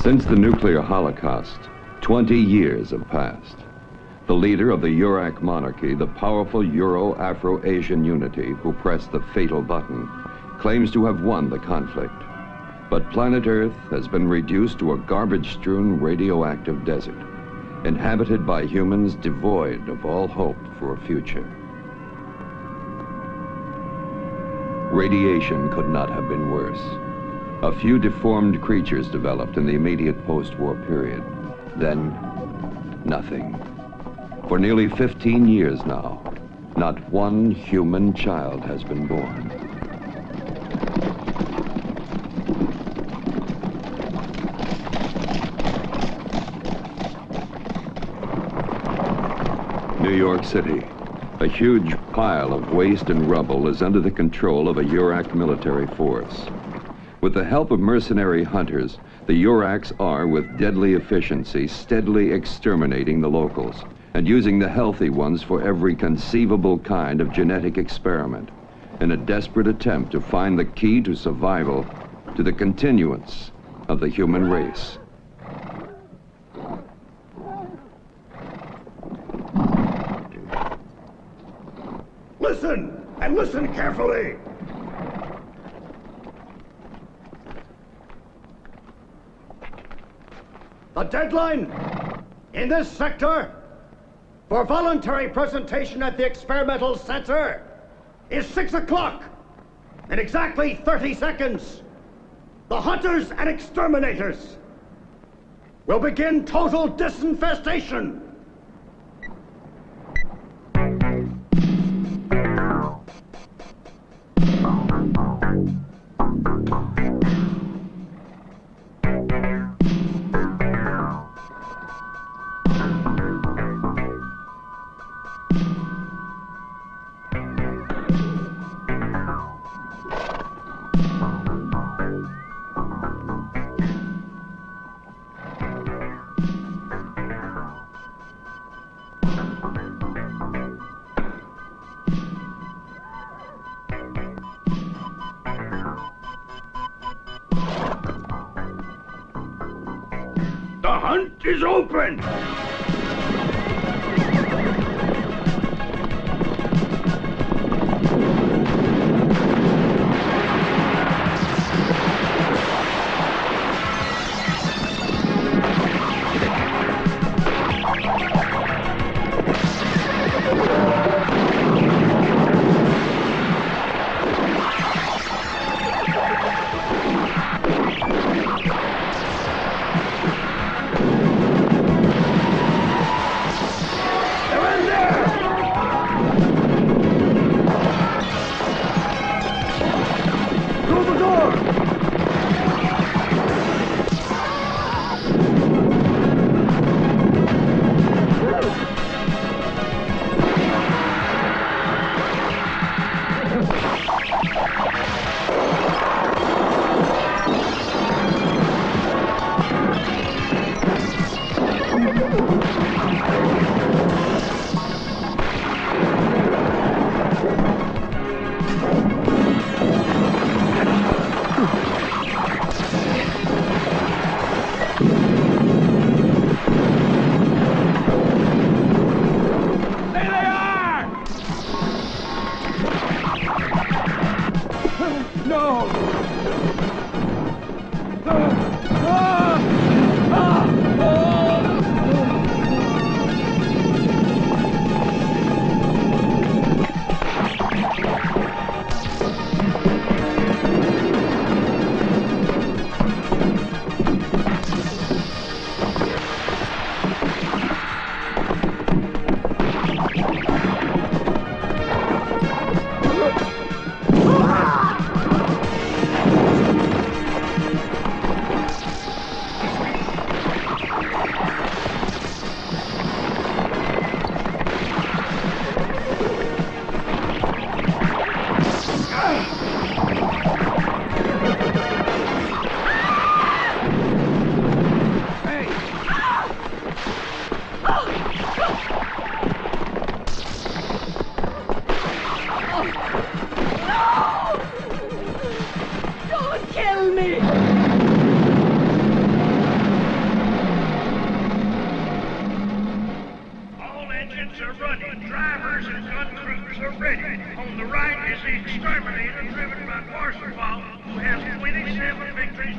Since the nuclear holocaust, 20 years have passed. The leader of the Urak monarchy, the powerful Euro-Afro-Asian unity who pressed the fatal button, claims to have won the conflict. But planet Earth has been reduced to a garbage-strewn radioactive desert, inhabited by humans devoid of all hope for a future. Radiation could not have been worse. A few deformed creatures developed in the immediate post-war period. Then, nothing. For nearly 15 years now, not one human child has been born. New York City. A huge pile of waste and rubble is under the control of a Urak military force. With the help of mercenary hunters, the Uraks are, with deadly efficiency, steadily exterminating the locals and using the healthy ones for every conceivable kind of genetic experiment in a desperate attempt to find the key to survival, to the continuance of the human race. Listen, and listen carefully. The deadline in this sector for voluntary presentation at the experimental center is 6 o'clock. In exactly 30 seconds, the hunters and exterminators will begin total disinfestation. The hunt is open!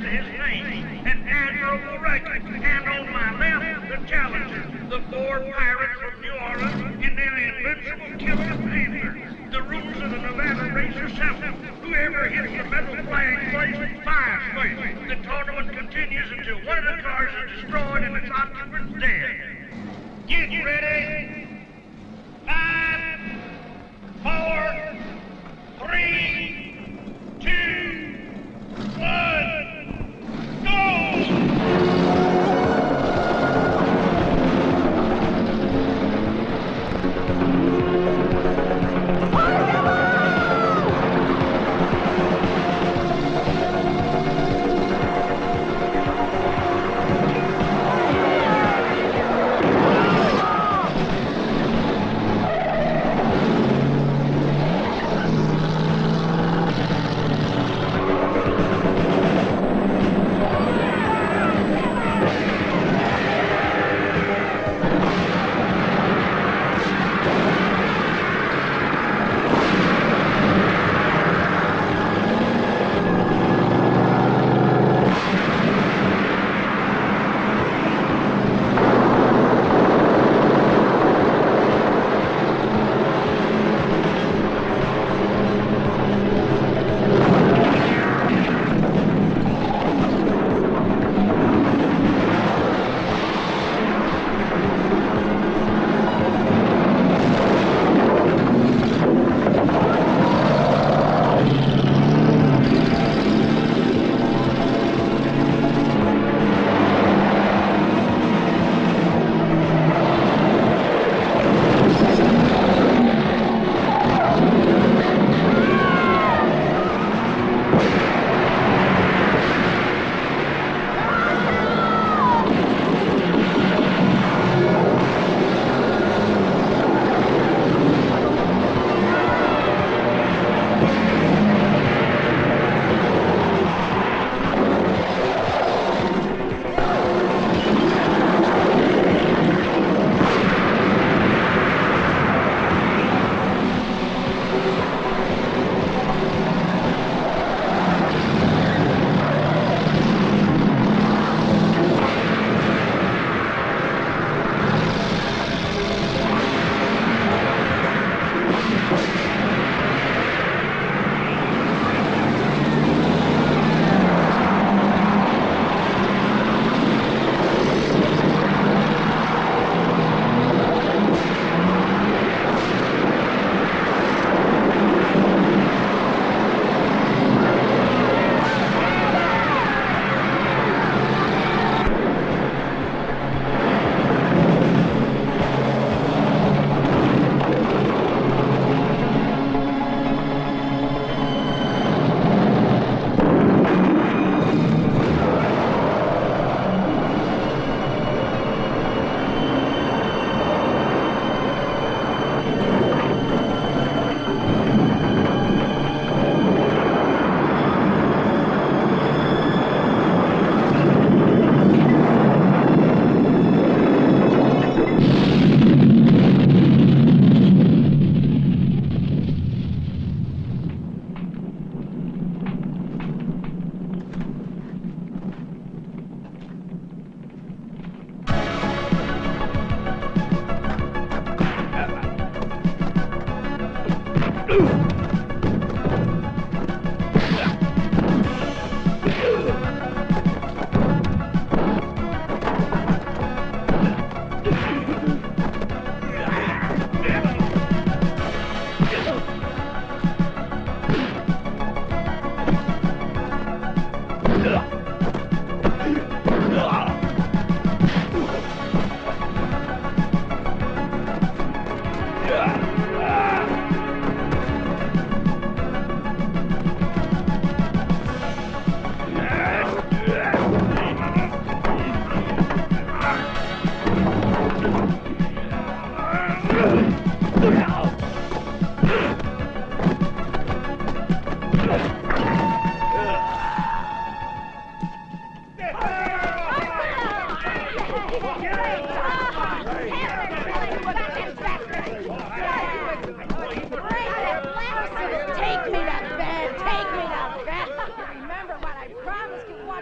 to his name, an admirable record. And on my left, the challengers, the four pirates from New Orleans and their invincible killer Panther. The rules of the Nevada race are simple. Whoever hits the metal flag first, fires first. The tournament continues until one of the cars is destroyed and its occupants dead. Get ready. 5, 4, 3, 2, 1, go!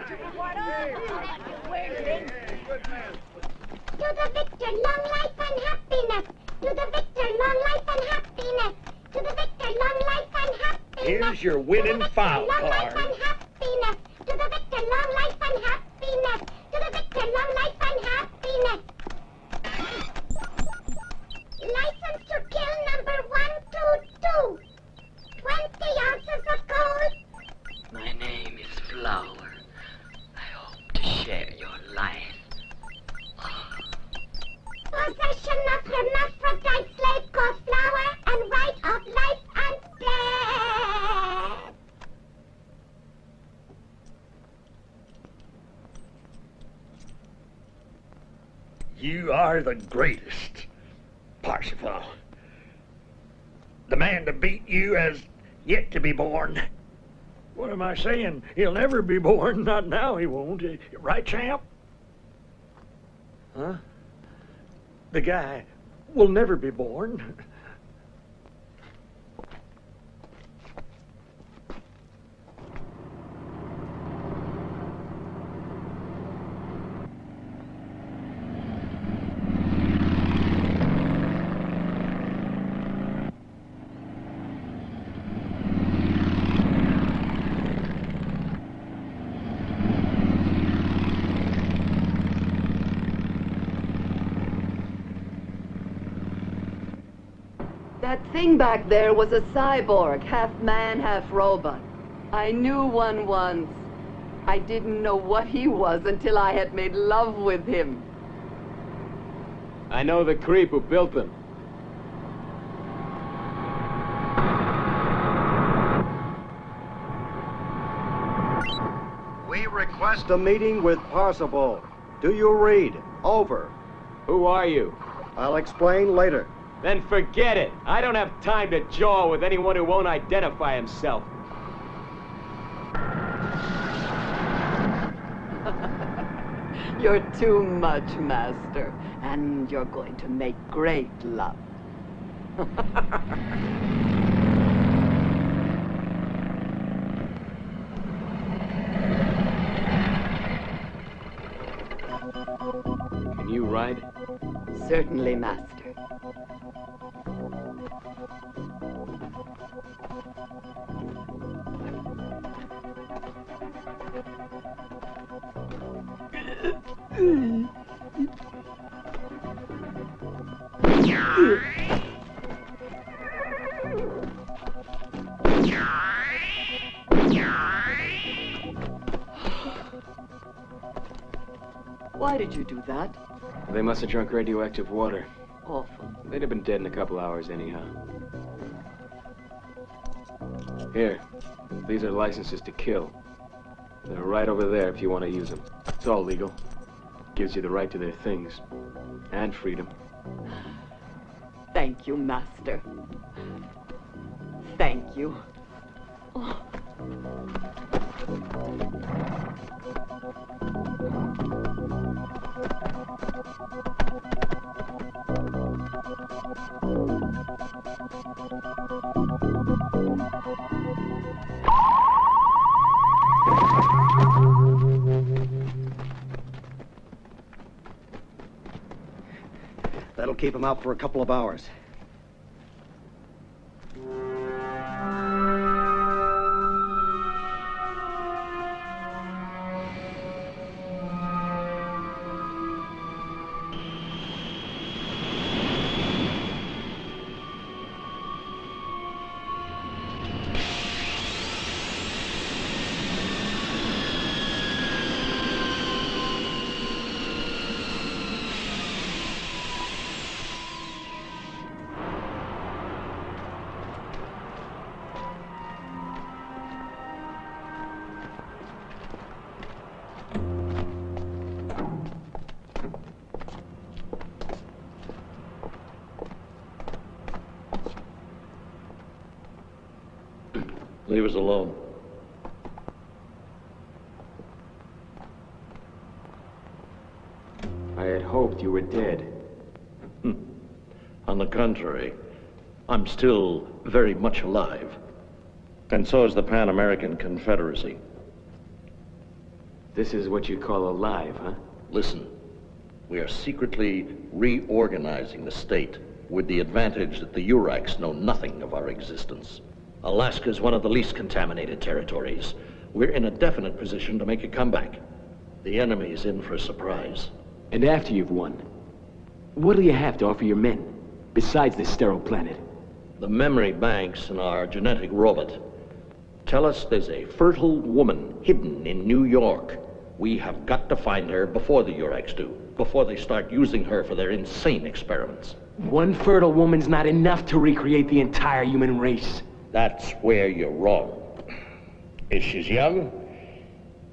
To the victor, long life and happiness. To the victor, long life and happiness. To the victor, long life and happiness. Here's your winning foul long life card. and happiness. To the victor, long life and happiness. To the victor, long life and happiness. License to kill number 122. 20 ounces of gold. My name is Flower. I hope to share your life. Possession of hermaphrodite slave called Flower and right of life and death. You are the greatest, Parsifal. The man to beat you has yet to be born. What am I saying? He'll never be born. Not now, he won't. Right, champ? Huh? The guy will never be born. That thing back there was a cyborg, half man, half robot. I knew one once. I didn't know what he was until I had made love with him. I know the creep who built them. We request a meeting with Parsifal. Do you read? Over. Who are you? I'll explain later. Then forget it. I don't have time to jaw with anyone who won't identify himself. You're too much, Master. And you're going to make great love. Can you ride? Certainly, Master. Why did you do that? They must have drunk radioactive water. Awful. They'd have been dead in a couple hours anyhow. Here, these are licenses to kill. They're right over there if you want to use them. It's all legal. Gives you the right to their things. And freedom. Thank you, Master. Thank you. Oh. That'll keep him out for a couple of hours. Leave us alone. I had hoped you were dead. On the contrary, I'm still very much alive. And so is the Pan American Confederacy. This is what you call alive, huh? Listen, we are secretly reorganizing the state with the advantage that the Uraks know nothing of our existence. Alaska is one of the least contaminated territories. We're in a definite position to make a comeback. The enemy is in for a surprise. And after you've won, what do you have to offer your men, besides this sterile planet? The memory banks in our genetic robot tell us there's a fertile woman hidden in New York. We have got to find her before the Uraks do, before they start using her for their insane experiments. One fertile woman's not enough to recreate the entire human race. That's where you're wrong. If she's young,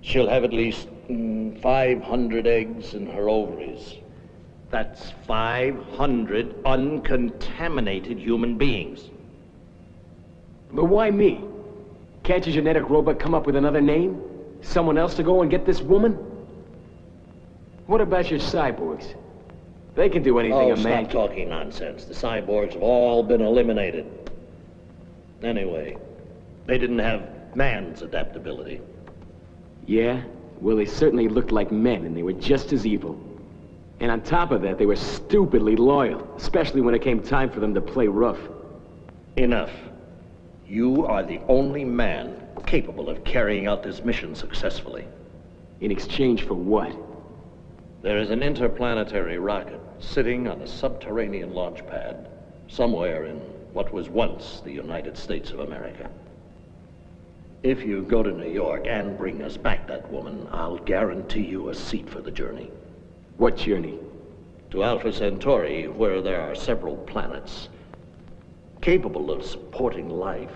she'll have at least 500 eggs in her ovaries. That's 500 uncontaminated human beings. But why me? Can't your genetic robot come up with another name? Someone else to go and get this woman? What about your cyborgs? They can do anything a man stop talking nonsense. The cyborgs have all been eliminated. Anyway, they didn't have man's adaptability. Yeah? Well, they certainly looked like men, and they were just as evil. And on top of that, they were stupidly loyal, especially when it came time for them to play rough. Enough. You are the only man capable of carrying out this mission successfully. In exchange for what? There is an interplanetary rocket sitting on a subterranean launch pad somewhere in what was once the United States of America. If you go to New York and bring us back that woman, I'll guarantee you a seat for the journey. What journey? To Alpha Centauri, where there are several planets capable of supporting life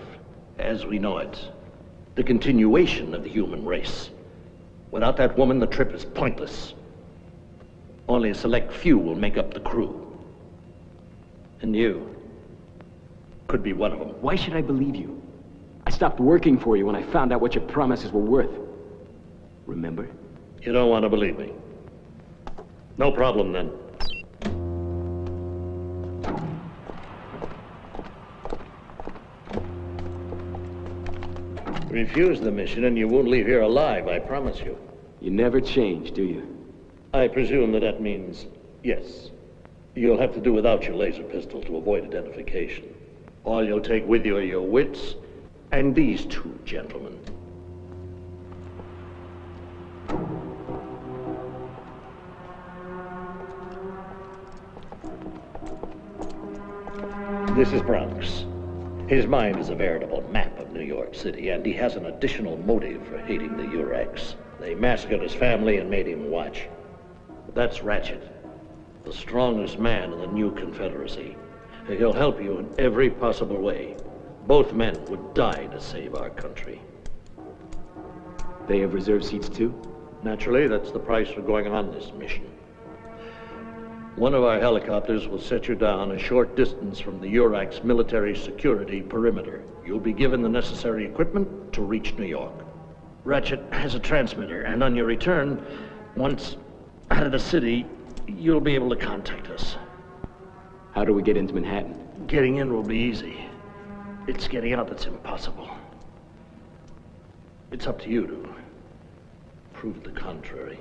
as we know it. The continuation of the human race. Without that woman, the trip is pointless. Only a select few will make up the crew. And you could be one of them. Why should I believe you? I stopped working for you when I found out what your promises were worth. Remember? You don't want to believe me. No problem, then. Refuse the mission and you won't leave here alive, I promise you. You never change, do you? I presume that means yes. You'll have to do without your laser pistol to avoid identification. All you'll take with you are your wits and these two gentlemen. This is Bronx. His mind is a veritable map of New York City, and he has an additional motive for hating the Uraks. They massacred his family and made him watch. That's Ratchet, the strongest man in the new Confederacy. He'll help you in every possible way. Both men would die to save our country. They have reserved seats too? Naturally, that's the price for going on this mission. One of our helicopters will set you down a short distance from the Uraks' military security perimeter. You'll be given the necessary equipment to reach New York. Ratchet has a transmitter, and on your return, once out of the city, you'll be able to contact us. How do we get into Manhattan? Getting in will be easy. It's getting out that's impossible. It's up to you to prove the contrary.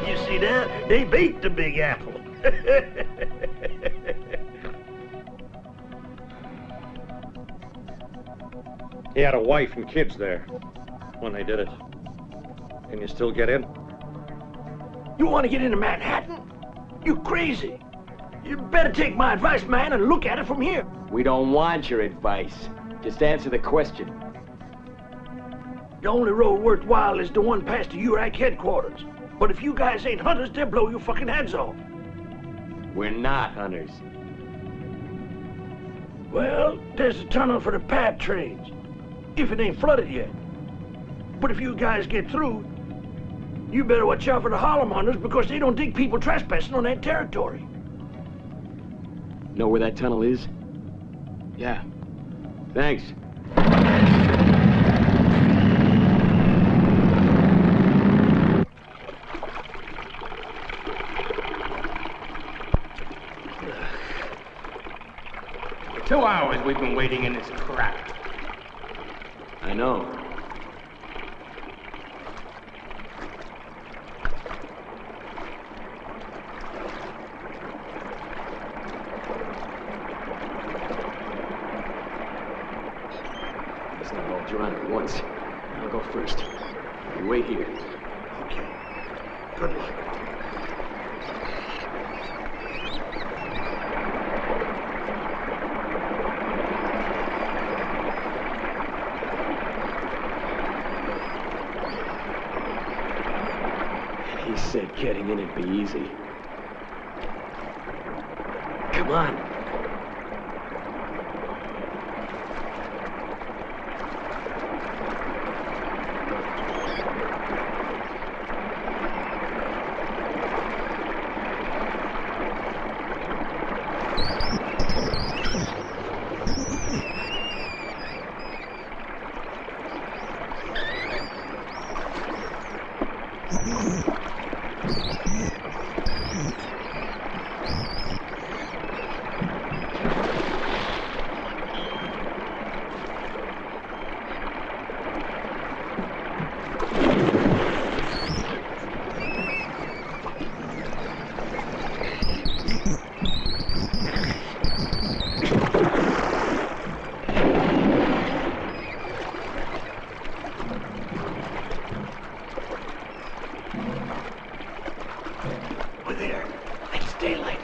You see that? They beat the Big Apple. He had a wife and kids there when they did it. Can you still get in? You want to get into Manhattan? You crazy. You better take my advice, man, and look at it from here. We don't want your advice. Just answer the question. The only road worthwhile is the one past the URAC headquarters. But if you guys ain't hunters, they'll blow your fucking heads off. We're not hunters. Well, there's a tunnel for the PAB trains, if it ain't flooded yet. But if you guys get through, you better watch out for the Harlem hunters because they don't dig people trespassing on that territory. Know where that tunnel is? Yeah. Thanks. For 2 hours we've been waiting in this crap. I know. Let's not all drown at once. I'll go first. You wait here. Okay. Good luck. He said getting in it'd be easy. Come on. We're there. It's daylight.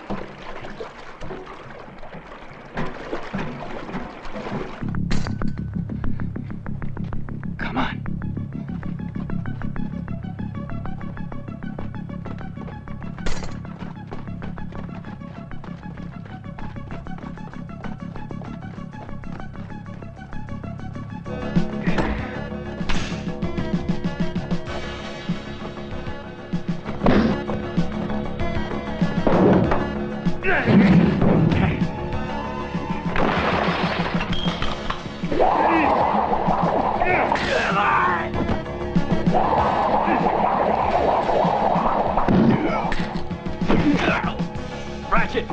Come on. Ratchet!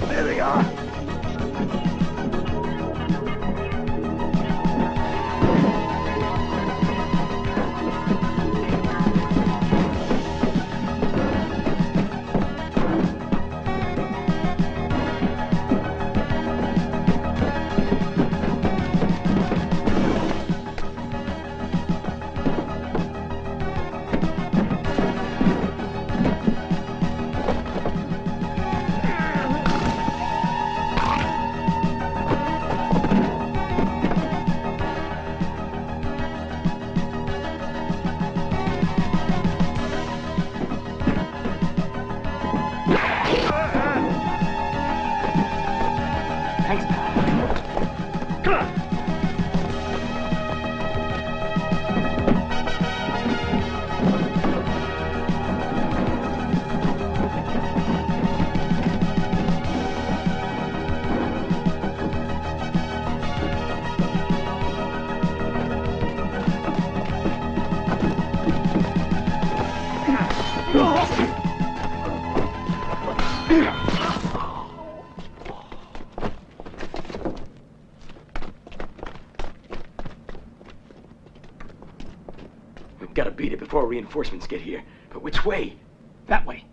There they are. We've got to beat it before reinforcements get here. But which way? That way.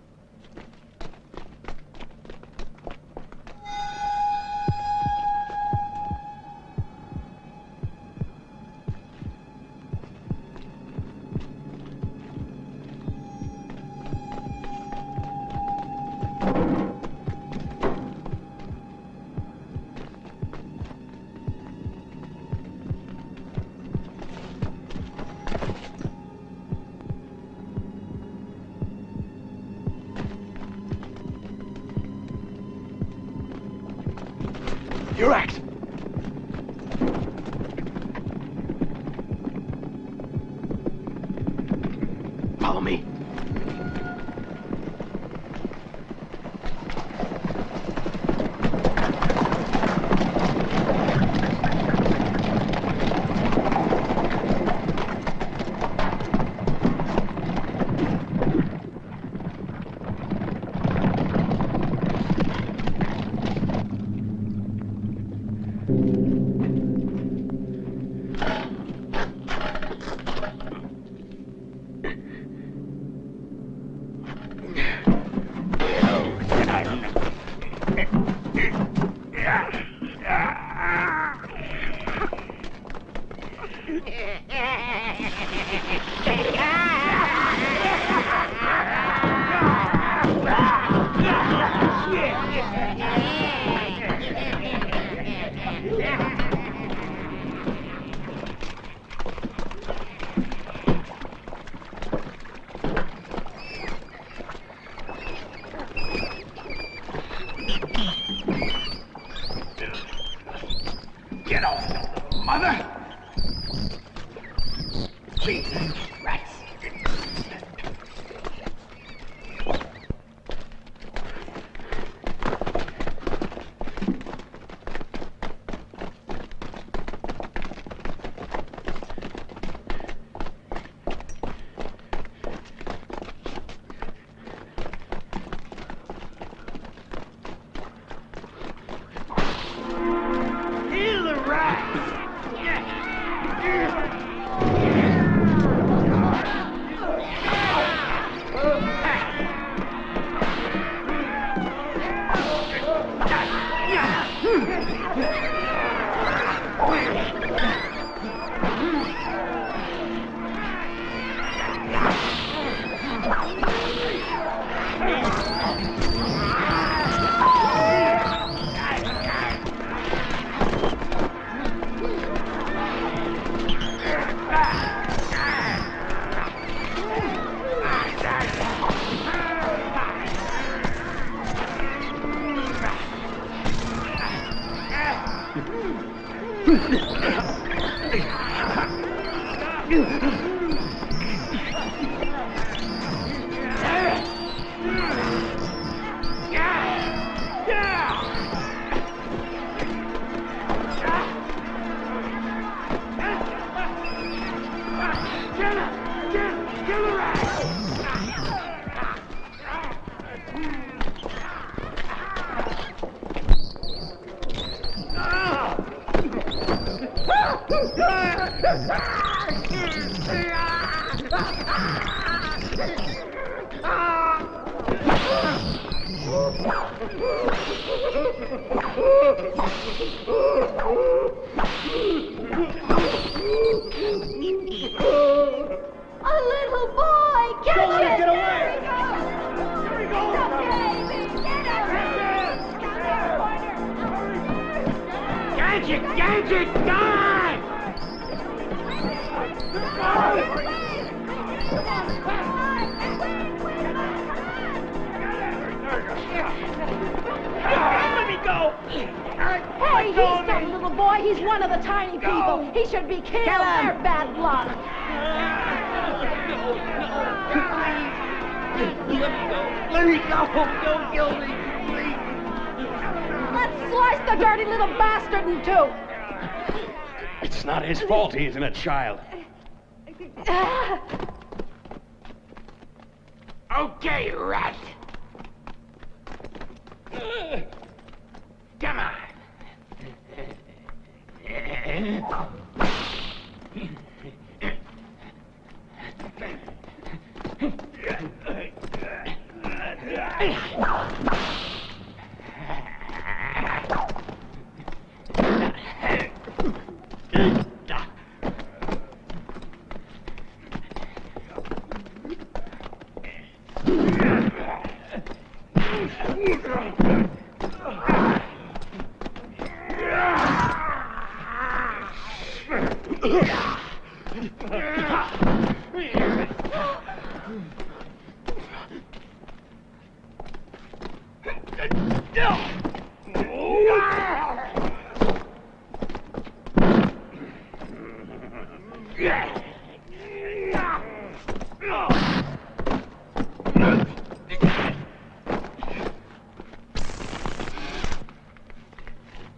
Yurax! Follow me. Get off, mother! Jesus Christ! He's a rat! A little boy! Catch Don't let it! it get away! Here he goes! Gadget! Gadget! Die! Let me go! Hey, he's some little boy. He's one of the tiny people. He should be killed. They're bad luck. Let me go! Don't kill me! Please! Let's slice the dirty little bastard in two. It's not his fault he isn't a child. Okay, rat. Come on.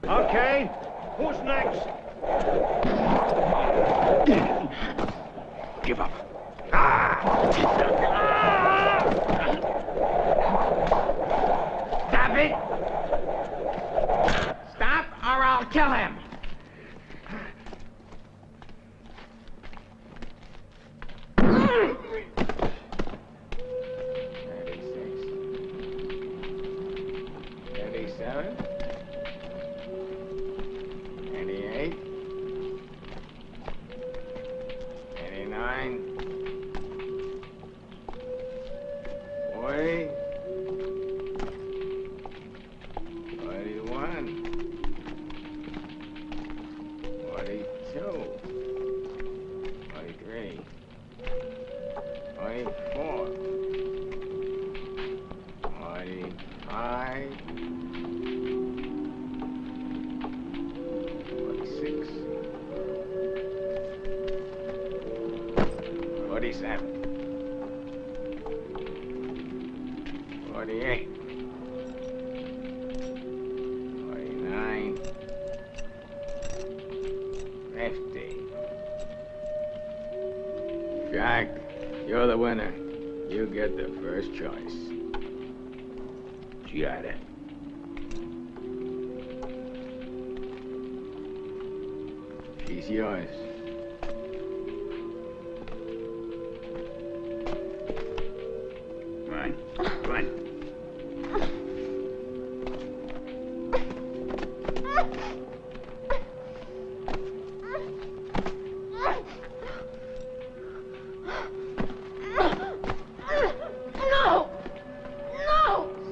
Okay, who's next? Give up. Stop it! Stop or I'll kill him! Jack, you're the winner. You get the first choice. Got it. She's yours. Come on. Come on.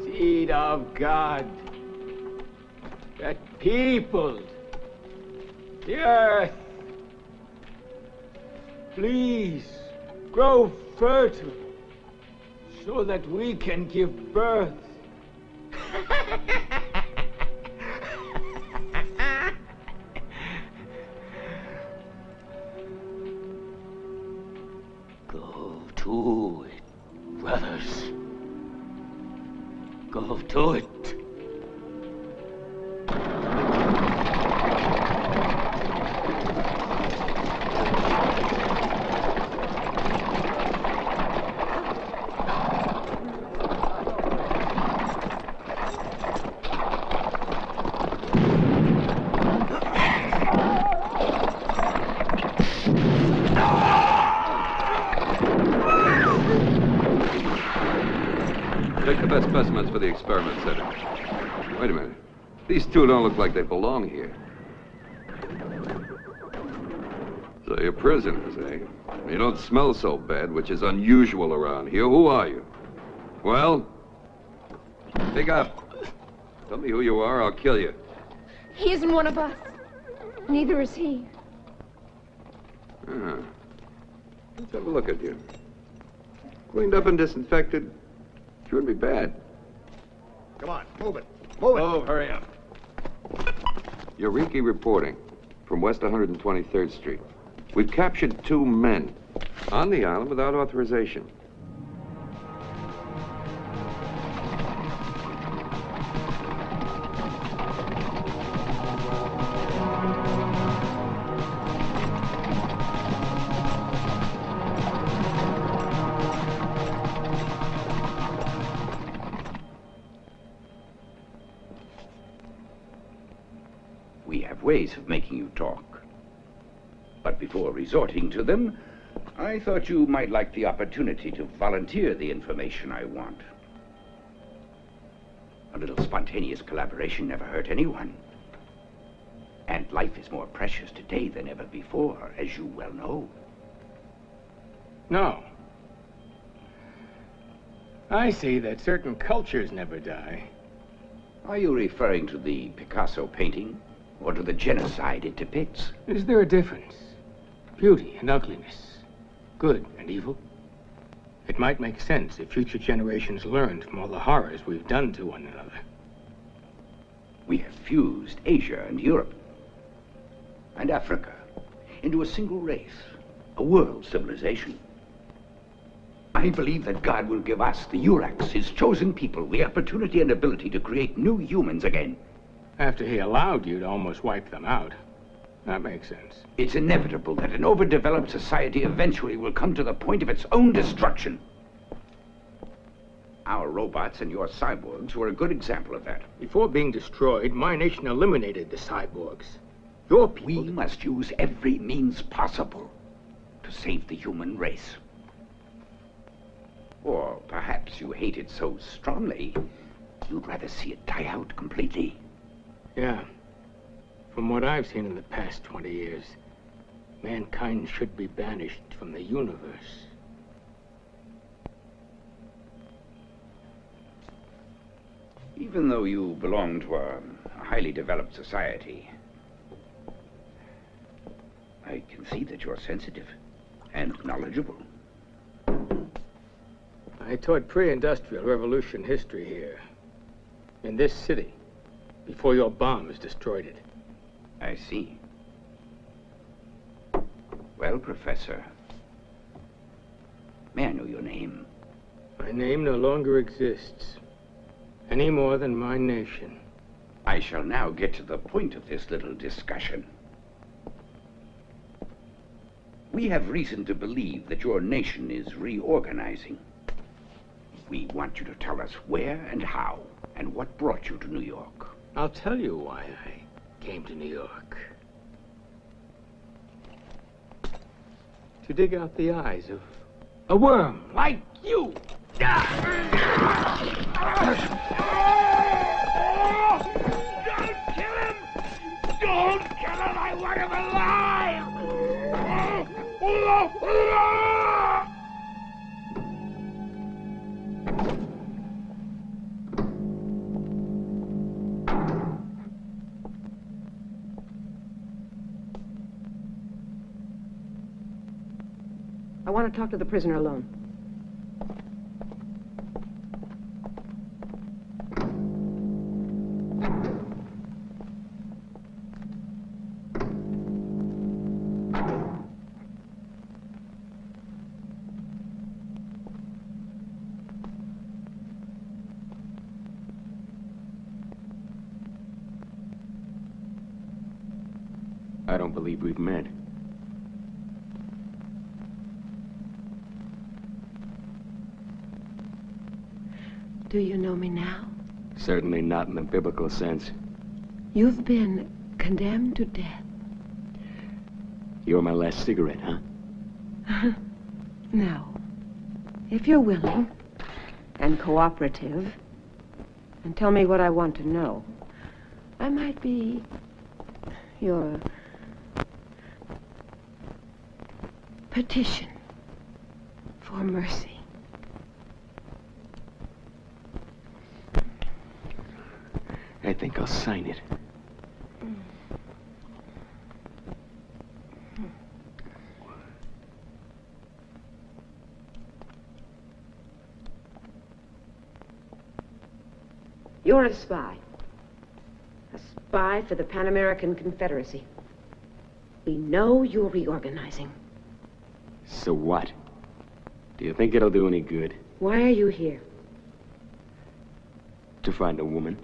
Seed of God, that peopled the earth, please grow fertile so that we can give birth. Go to it, brothers. Go to it. Take the best specimens for the experiment center. Wait a minute. These two don't look like they belong here. So you're prisoners, eh? You don't smell so bad, which is unusual around here. Who are you? Well? Speak up. Tell me who you are, I'll kill you. He isn't one of us. Neither is he. Ah. Let's have a look at you. Cleaned up and disinfected. Shouldn't be bad. Come on, move it. Move it. Oh, hurry up. Eureka reporting from West 123rd Street. We've captured 2 men on the island without authorization. have ways of making you talk. But before resorting to them, I thought you might like the opportunity to volunteer the information I want. A little spontaneous collaboration never hurt anyone. And life is more precious today than ever before, as you well know. No. I see that certain cultures never die. Are you referring to the Picasso painting, or to the genocide it depicts? Is there a difference? Beauty and ugliness, good and evil? It might make sense if future generations learned from all the horrors we've done to one another. We have fused Asia and Europe and Africa into a single race, a world civilization. I believe that God will give us, the Uraks, his chosen people, the opportunity and ability to create new humans again. After he allowed you to almost wipe them out. That makes sense. It's inevitable that an overdeveloped society eventually will come to the point of its own destruction. Our robots and your cyborgs were a good example of that. Before being destroyed, my nation eliminated the cyborgs. Your people... We must use every means possible to save the human race. Or perhaps you hate it so strongly, you'd rather see it die out completely. Yeah. From what I've seen in the past 20 years, mankind should be banished from the universe. Even though you belong to a highly developed society, I can see that you're sensitive and knowledgeable. I taught pre-industrial revolution history here, in this city, before your bombs destroyed it. I see. Well, Professor, may I know your name? My name no longer exists, any more than my nation. I shall now get to the point of this little discussion. We have reason to believe that your nation is reorganizing. We want you to tell us where and how, and what brought you to New York. I'll tell you why I came to New York. To dig out the eyes of a worm like you. Don't kill him! Don't kill him! I want him alive! I want to talk to the prisoner alone. I don't believe we've met. Do you know me now? Certainly not in the biblical sense. You've been condemned to death. You're my last cigarette, huh? No. If you're willing and cooperative and tell me what I want to know, I might be your petition for mercy. I think I'll sign it. You're a spy. A spy for the Pan American Confederacy. We know you're reorganizing. So what? Do you think it'll do any good? Why are you here? To find a woman.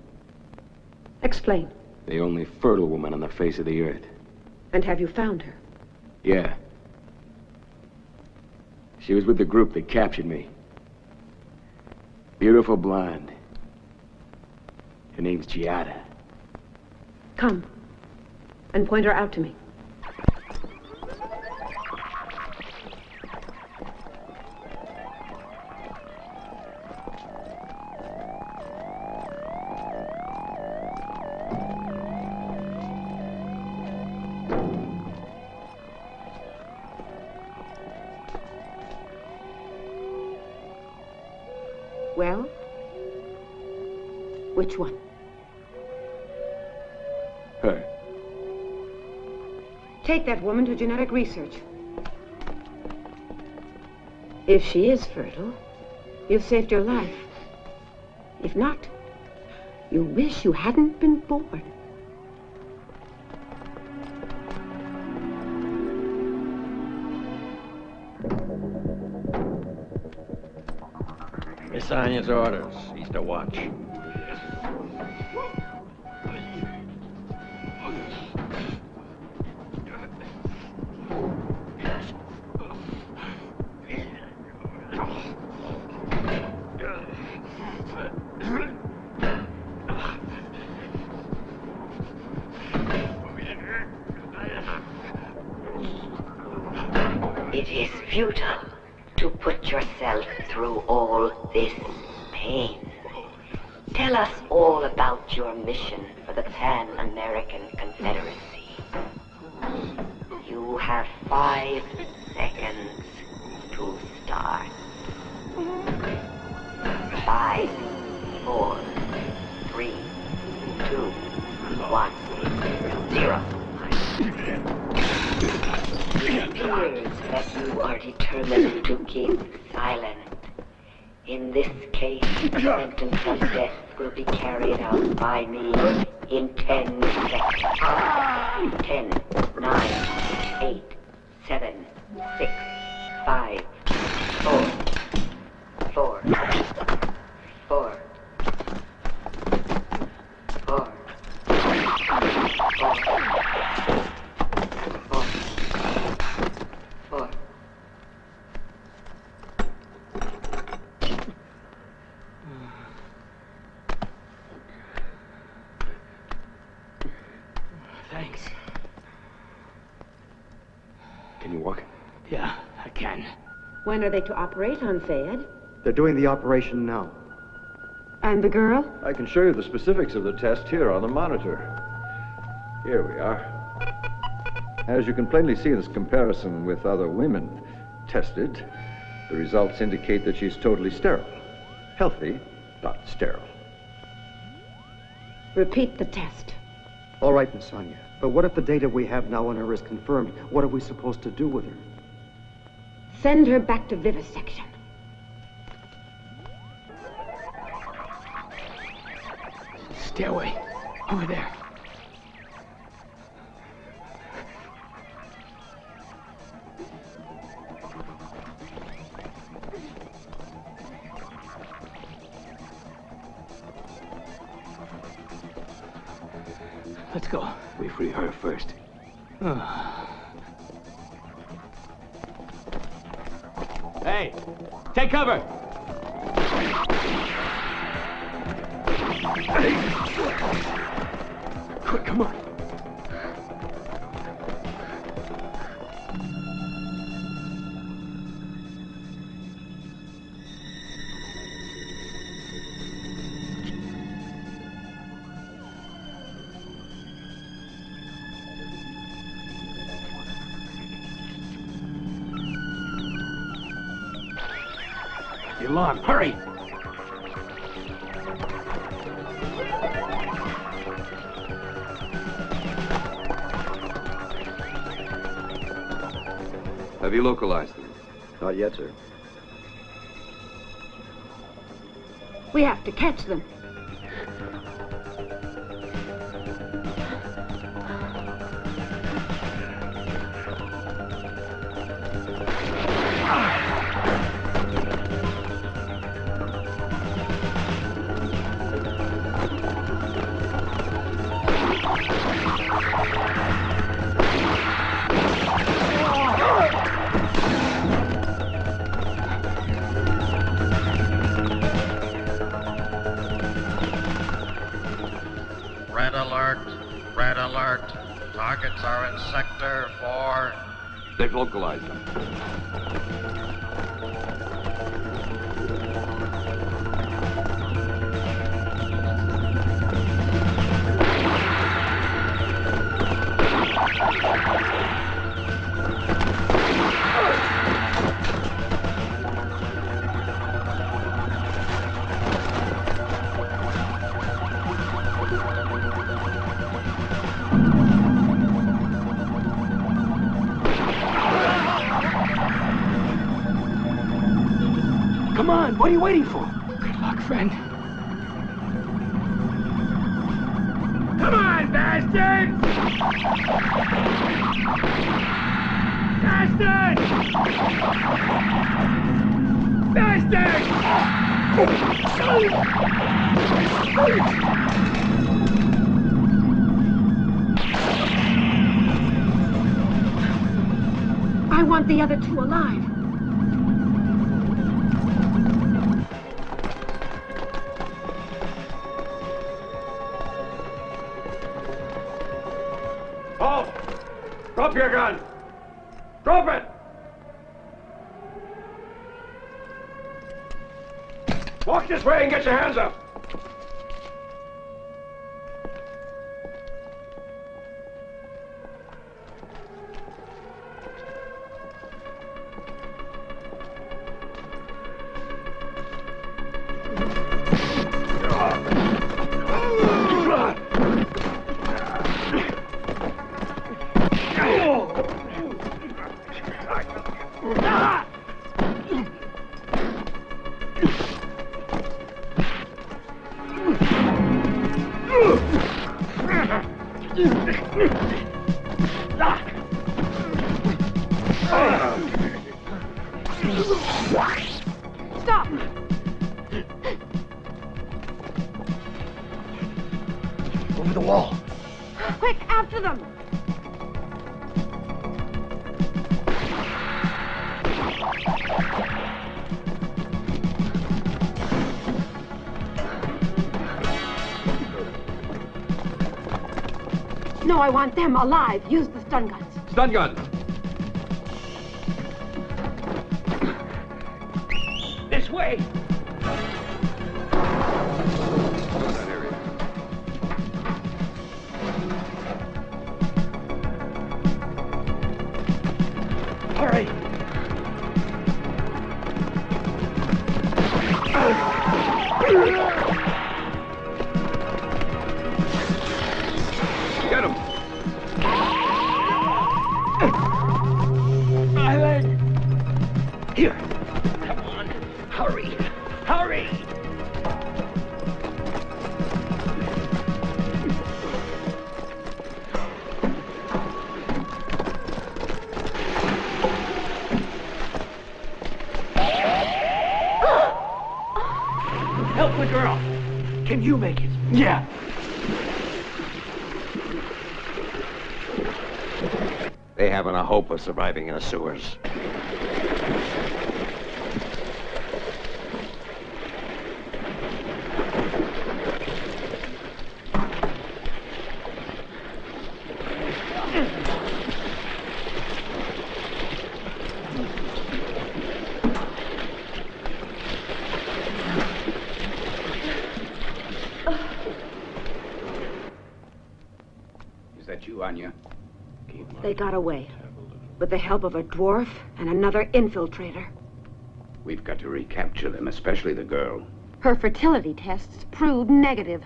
Explain. The only fertile woman on the face of the earth. And have you found her? Yeah. She was with the group that captured me. Beautiful blonde. Her name's Giada. Come. and point her out to me. Well? Which one? Her. Take that woman to genetic research. If she is fertile, you've saved your life. If not, you wish you hadn't been born. Miss Anya's orders. He's to watch. It is futile to put yourself through all this pain. Tell us all about your mission for the Pan-American Confederacy. You have 5 seconds to start. 5, 4, 3, 2, 1, 0. It appears that you are determined to keep silent. In this case, the sentence of death will be carried out by me in 10 seconds. 10, 9, 8, 7, 6, 5, 4, 4, 4, 4, 4. Thanks. Can you walk? Yeah, I can. When are they to operate on Fayed? They're doing the operation now. And the girl? I can show you the specifics of the test here on the monitor. Here we are. As you can plainly see in this comparison with other women tested, the results indicate that she's totally sterile. Healthy, but sterile. Repeat the test. All right, Miss Anya. But what if the data we have now on her is confirmed? What are we supposed to do with her? Send her back to vivisection. Stairway. Over there. Let's go. We free her first. Hey! Take cover! Quick, come on. The alarm, hurry! Have you localized them? Not yet, sir. We have to catch them. Red alert! Red alert! Targets are in Sector 4. They've localized them. Come on, what are you waiting for? Good luck, friend. Come on, bastards! Bastards! I want the other two alive. Halt! Drop your gun! Drop it! Walk this way and get your hands up! Stop! Over the wall. Quick, after them! No, I want them alive. Use the stun guns. Stun guns! This way! That area. Hurry! Get him! My leg! Here! Come on! Hurry! Hurry! Help the girl! Can you make it? Yeah. They haven't a hope of surviving in the sewers. Is that you, Anya? They got away. With the help of a dwarf and another infiltrator. We've got to recapture them, especially the girl. Her fertility tests proved negative.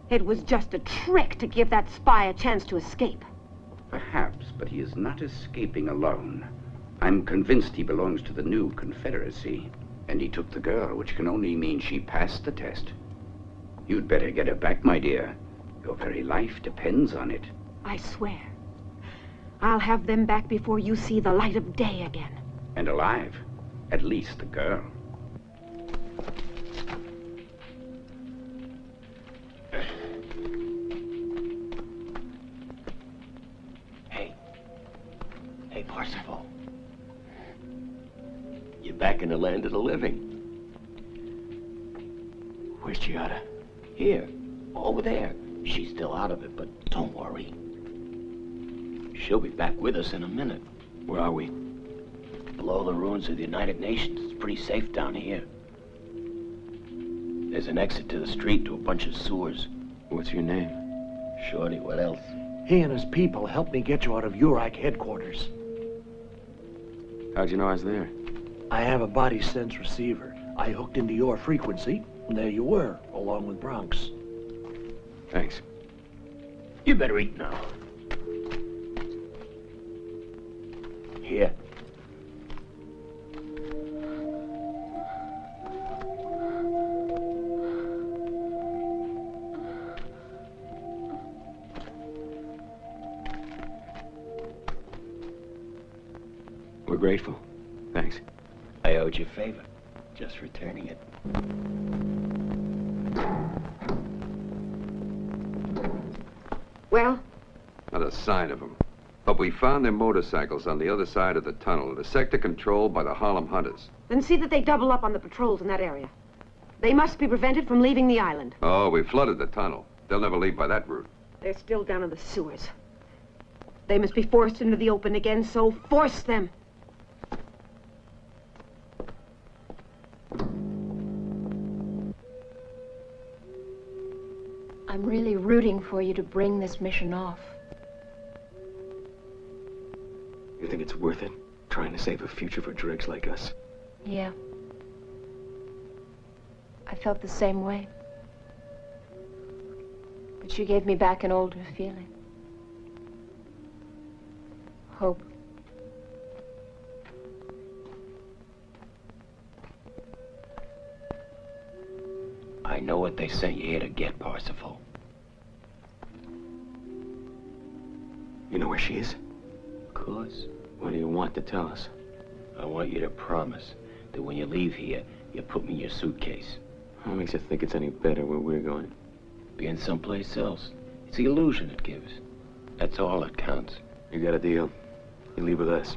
It was just a trick to give that spy a chance to escape. Perhaps, but he is not escaping alone. I'm convinced he belongs to the new Confederacy. And he took the girl, which can only mean she passed the test. You'd better get her back, my dear. Your very life depends on it. I swear. I'll have them back before you see the light of day again. And alive. At least the girl. Hey, Parsifal. You're back in the land of the living. Where's Giada? Here. Over there. She's still out of it, but don't worry. She'll be back with us in a minute. Where are we? Below the ruins of the United Nations. It's pretty safe down here. There's an exit to the street to a bunch of sewers. What's your name? Shorty, what else? He and his people helped me get you out of URAC headquarters. How'd you know I was there? I have a body sense receiver. I hooked into your frequency, and there you were, along with Bronx. Thanks. You better eat now. Here. We're grateful. Thanks. I owed you a favor. Just returning it. Well? Not a sign of them. But we found their motorcycles on the other side of the tunnel, the sector controlled by the Harlem Hunters. Then see that they double up on the patrols in that area. They must be prevented from leaving the island. Oh, we flooded the tunnel. They'll never leave by that route. They're still down in the sewers. They must be forced into the open again, so force them. I'm really rooting for you to bring this mission off. You think it's worth it? Trying to save a future for dregs like us? Yeah. I felt the same way. But you gave me back an older feeling. Hope. I know what they sent you here to get, Parsifal. You know where she is? Of course. What do you want to tell us? I want you to promise that when you leave here, you put me in your suitcase. What makes you think it's any better where we're going? Being someplace else. It's the illusion it gives. That's all that counts. You got a deal. You leave with us.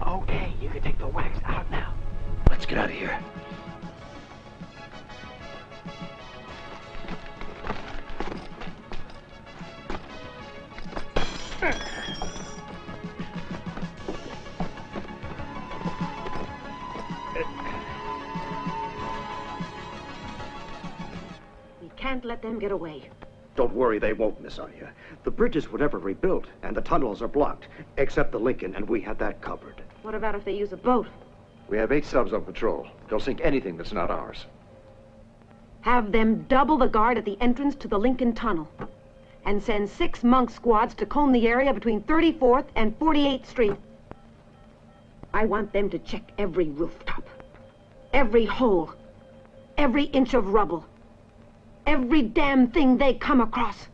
Okay, you can take the wax out now. Let's get out of here. We can't let them get away. Don't worry, they won't, Miss Anya. The bridges were never rebuilt, and the tunnels are blocked, except the Lincoln, and we had that covered. What about if they use a boat? We have 8 subs on patrol. They'll sink anything that's not ours. Have them double the guard at the entrance to the Lincoln Tunnel. And send 6 monk squads to comb the area between 34th and 48th Street. I want them to check every rooftop, every hole, every inch of rubble. every damn thing they come across.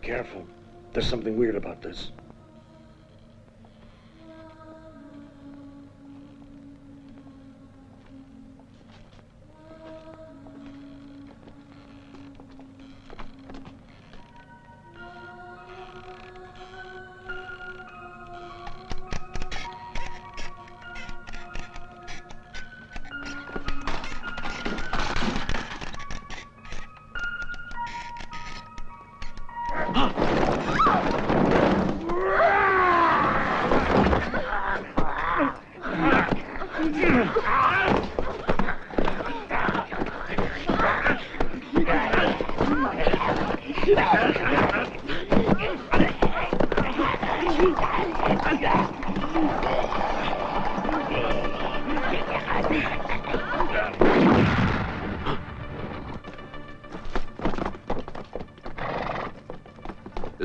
Careful. There's something weird about this.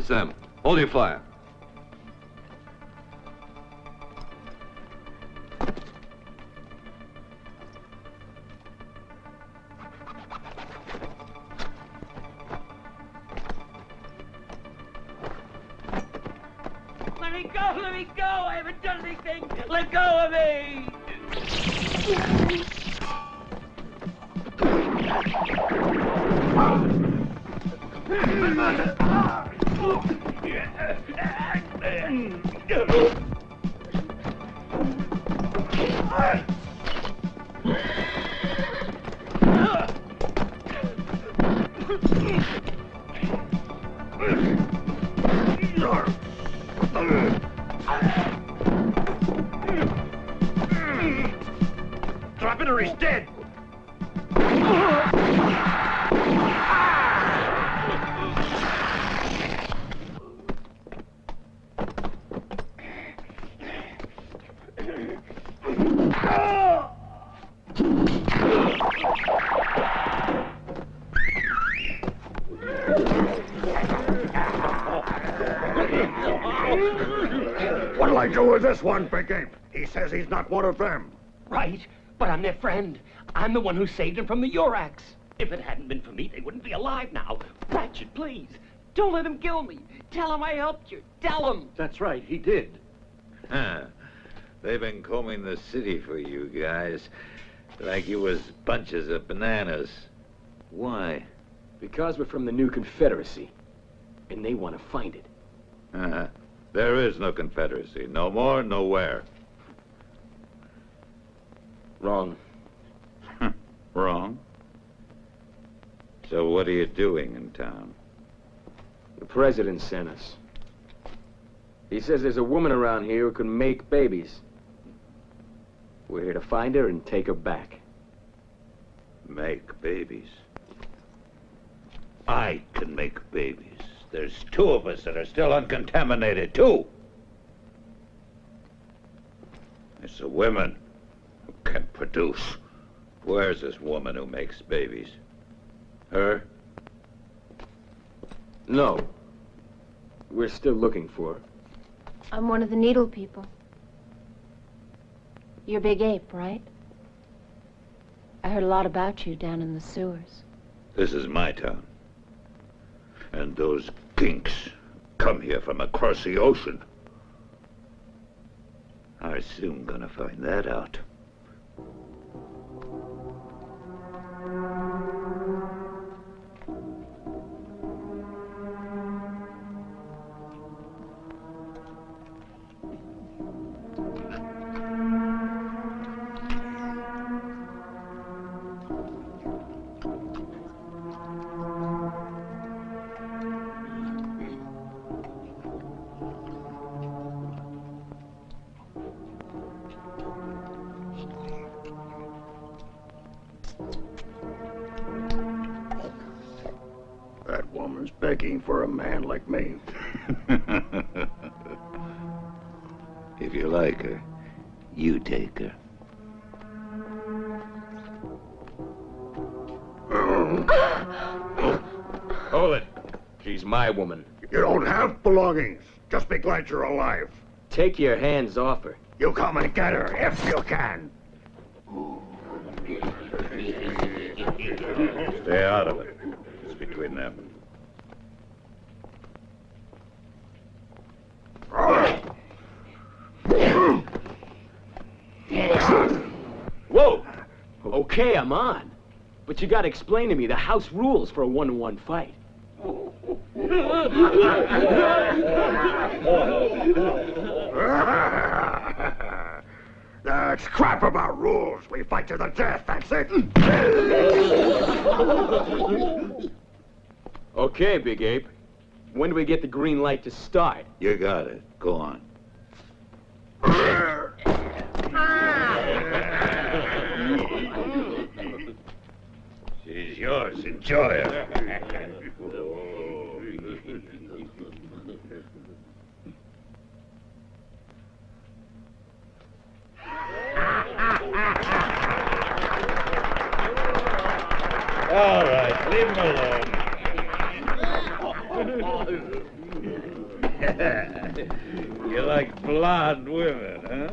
Sam, hold your fire. Let me go! Let me go! I haven't done anything! Let go of me! Drop it or he's dead! What'll I do with this one, Big Ape? He says he's not one of them. Right, but I'm their friend. I'm the one who saved them from the Yurax. If it hadn't been for me, they wouldn't be alive now. Ratchet, please, don't let him kill me. Tell him I helped you. Tell him. That's right, he did. Huh. They've been combing the city for you guys, like you was bunches of bananas. Why? Because we're from the new Confederacy, and they want to find it. There is no Confederacy. No more, nowhere. Wrong. Wrong? So what are you doing in town? The president sent us. He says there's a woman around here who can make babies. We're here to find her and take her back. Make babies? I can make babies. There's two of us that are still uncontaminated, too. It's the women who can produce. Where's this woman who makes babies? Her? No. We're still looking for her. I'm one of the needle people. You're Big Ape, right? I heard a lot about you down in the sewers. This is my town. And those ginks come here from across the ocean. I'm soon gonna find that out. woman's begging for a man like me. If you like her, you take her. Hold it. She's my woman. You don't have belongings. Just be glad you're alive. Take your hands off her. You come and get her if you can. Stay out of it. It's between them. Whoa! Okay, I'm on. But you gotta explain to me the house rules for a one-to-one fight. That's crap about rules. We fight to the death, that's it. Okay, Big Ape. When do we get the green light to start? You got it. Go on. She's yours. Enjoy her. All right, leave him alone. You like blonde women, huh?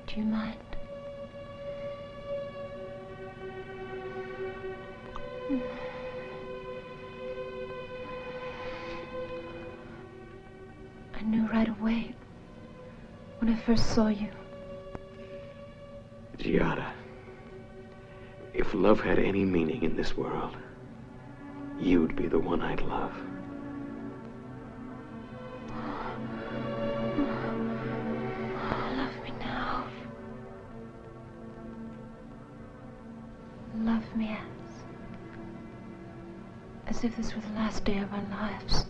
Do you mind? I knew right away when I first saw you. Giada, if love had any meaning in this world, you'd be the one I'd love. Love me now. Love me as if this were the last day of our lives.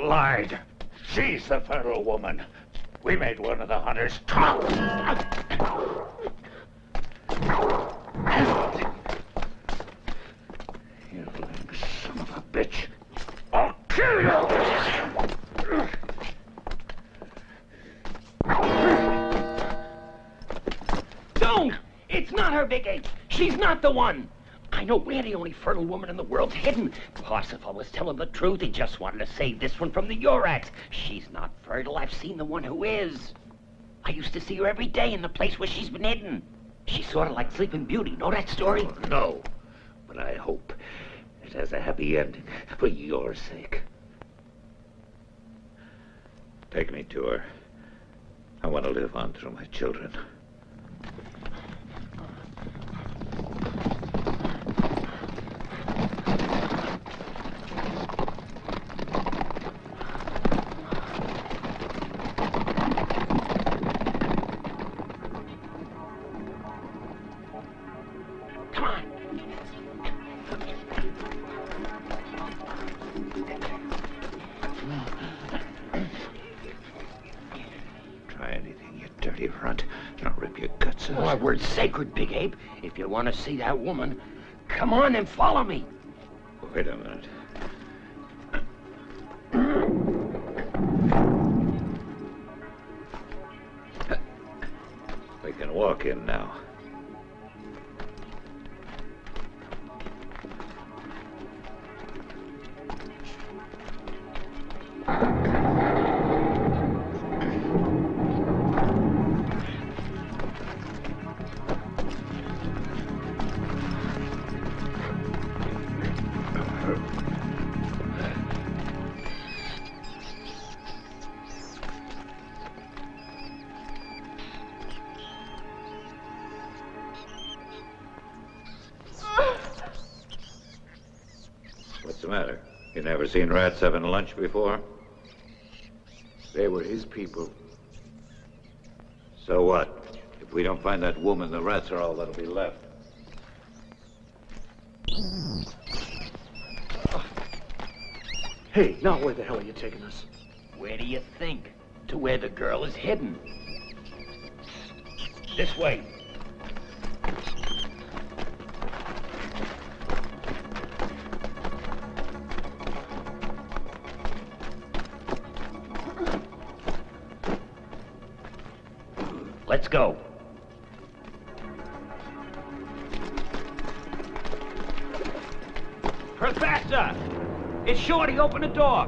Lied. She's the federal woman. We made one of the hunters talk. You little son of a bitch. I'll kill you. Don't! It's not her, Big Ape. She's not the one. I know we're the only fertile woman in the world's hidden. Parsifal was telling the truth. He just wanted to save this one from the Yurax. She's not fertile. I've seen the one who is. I used to see her every day in the place where she's been hidden. She's sort of like Sleeping Beauty. Know that story? Oh, no, but I hope it has a happy ending for your sake. Take me to her. I want to live on through my children. My word's sacred, Big Ape. If you want to see that woman, come on and follow me. Wait a minute. We can walk in now. the matter? You never seen rats having lunch before? They were his people. So what? If we don't find that woman, the rats are all that'll be left. Hey, now where the hell are you taking us? Where do you think? To where the girl is hidden. This way. Let's go. Professor! It's Shorty, open the door!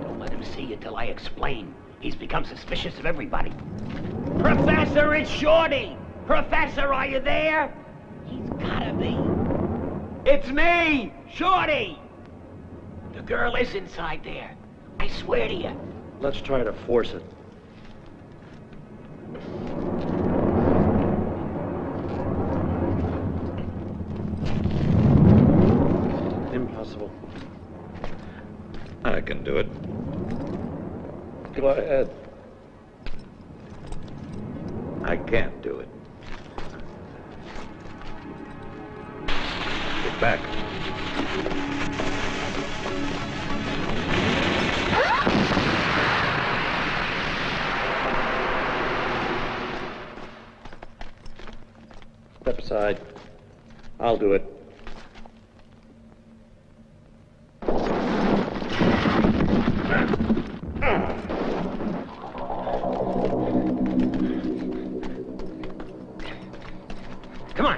Don't let him see you till I explain. He's become suspicious of everybody. Professor, it's Shorty! Professor, are you there? He's gotta be. It's me! Shorty! The girl is inside there. I swear to you. Let's try to force it. Impossible. I can do it. Go ahead. I can't do it. Get back. Step aside. I'll do it. Come on.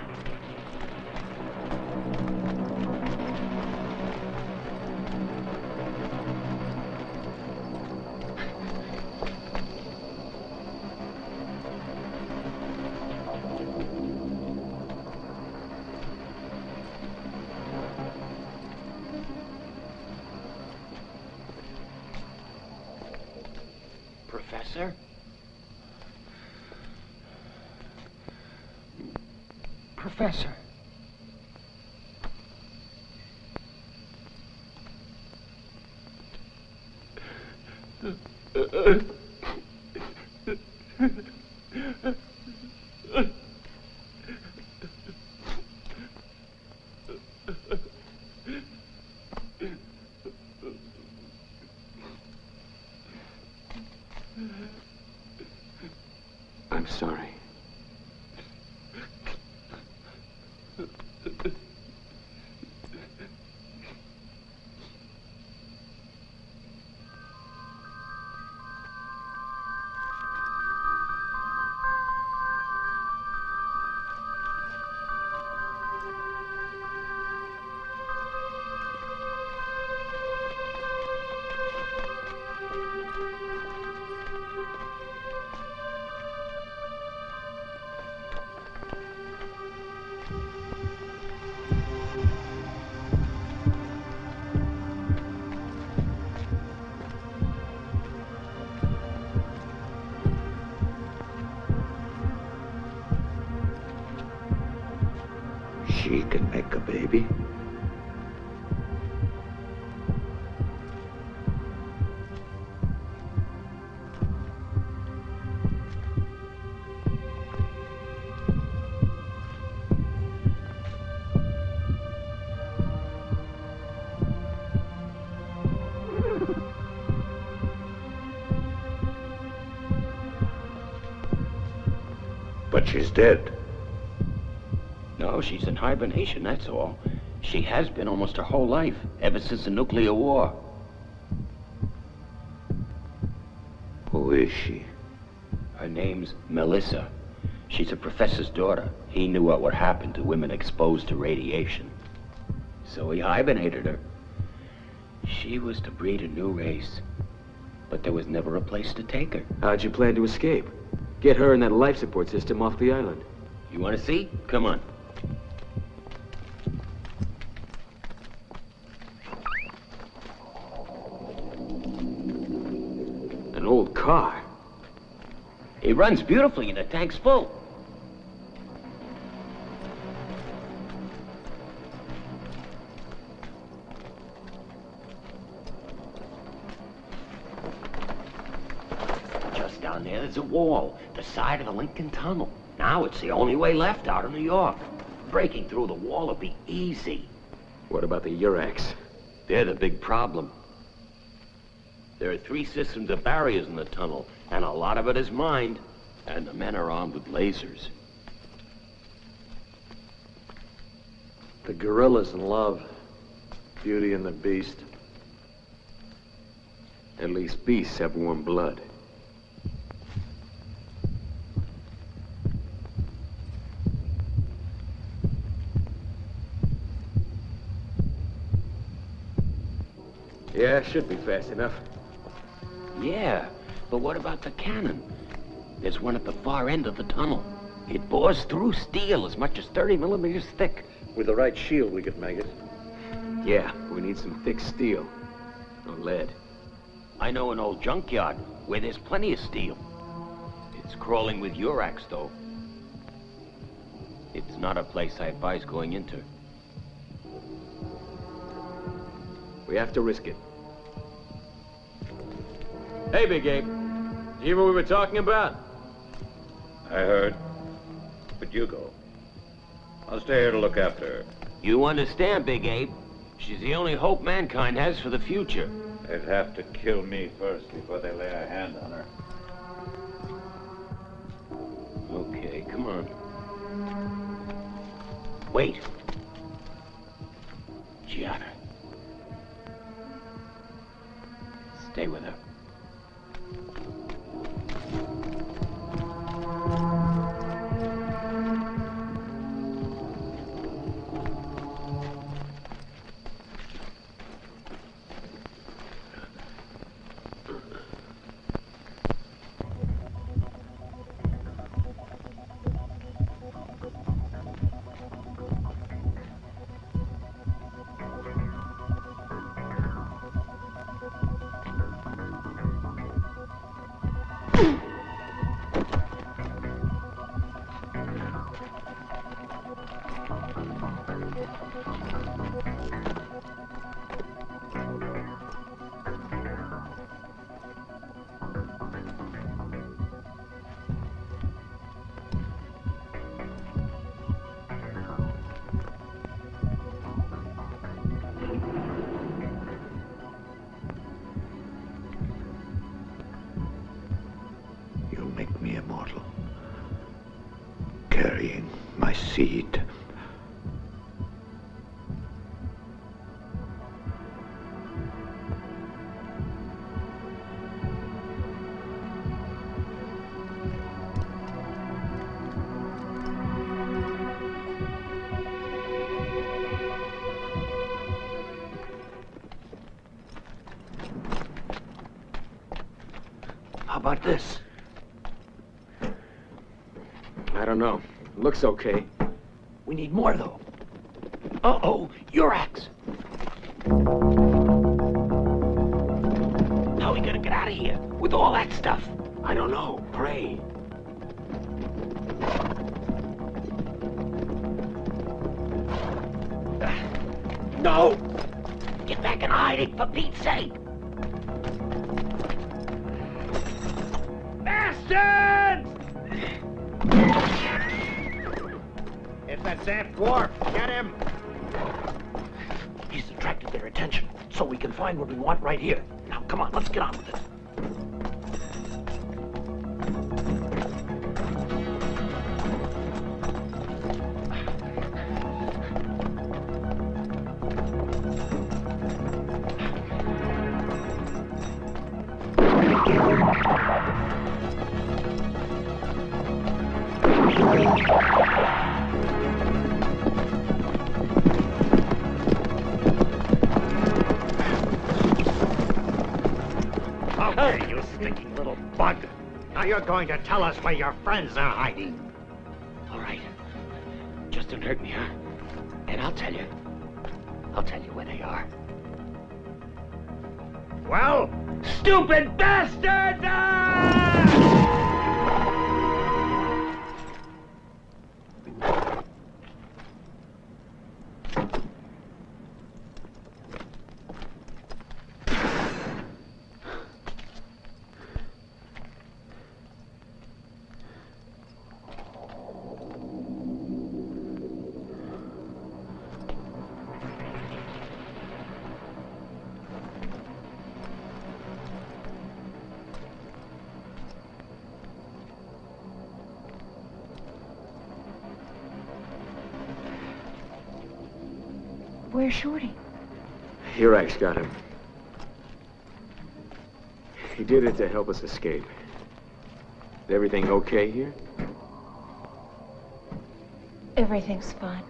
Professor? Professor. I'm sorry. She can make a baby? But she's dead. No, she's in hibernation, that's all. She has been almost her whole life, ever since the nuclear war. Who is she? Her name's Melissa. She's a professor's daughter. He knew what would happen to women exposed to radiation. So he hibernated her. She was to breed a new race. But there was never a place to take her. How'd you plan to escape? Get her and that life support system off the island. You want to see? Come on. An old car. It runs beautifully and the tank's full. There's a wall, the side of the Lincoln Tunnel. Now it's the only way left out of New York. Breaking through the wall will be easy. What about the Yuraks? They're the big problem. There are 3 systems of barriers in the tunnel, and a lot of it is mined. And the men are armed with lasers. The gorillas in love. Beauty and the Beast. At least beasts have warm blood. Yeah, should be fast enough. Yeah, but what about the cannon? There's one at the far end of the tunnel. It bores through steel as much as 30 millimeters thick. With the right shield, we could make it. Yeah, we need some thick steel. No lead. I know an old junkyard where there's plenty of steel. It's crawling with Yuraks, though. It's not a place I advise going into. We have to risk it. Hey, Big Ape. You hear what we were talking about? I heard. But you go. I'll stay here to look after her. You understand, Big Ape? She's the only hope mankind has for the future. They'd have to kill me first before they lay a hand on her. Okay, come on. Wait. Gianna. Stay with her. Make me immortal, carrying my seed. How about this? I don't know. Looks okay. We need more, though. Uh-oh, Yuraks! How are we gonna get out of here with all that stuff? I don't know. Pray. No! Get back in hiding, for Pete's sake! Bastards! It's that Zamp dwarf. Get him! He's attracted their attention, so we can find what we want right here. Now, come on, let's get on with it. Okay, you stinking little bug. Now you're going to tell us where your friends are hiding. All right. Just don't hurt me, huh? And I'll tell you. I'll tell you where they are. Well? Stupid bastards! Ah! Where's Shorty? Urax got him. He did it to help us escape. Is everything okay here? Everything's fine.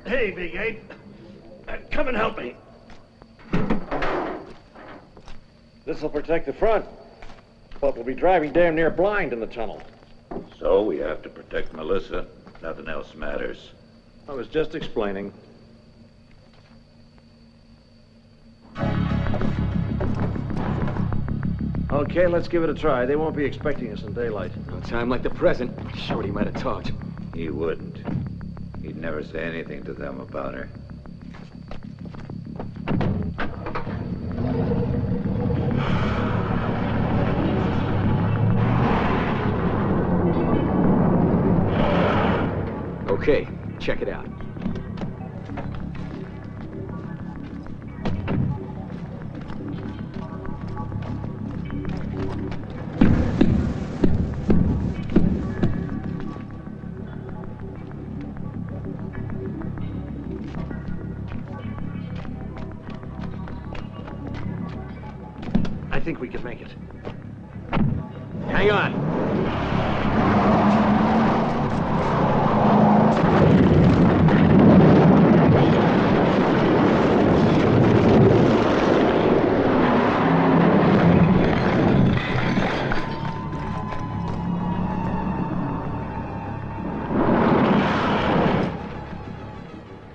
Hey, Big Ape. Come and help me. This'll protect the front, but we'll be driving damn near blind in the tunnel. So we have to protect Melissa. Nothing else matters. I was just explaining. Okay, let's give it a try. They won't be expecting us in daylight. No time like the present. Shorty might have talked. He wouldn't. He'd never say anything to them about her. Okay, check it out. I think we can make it. Hang on.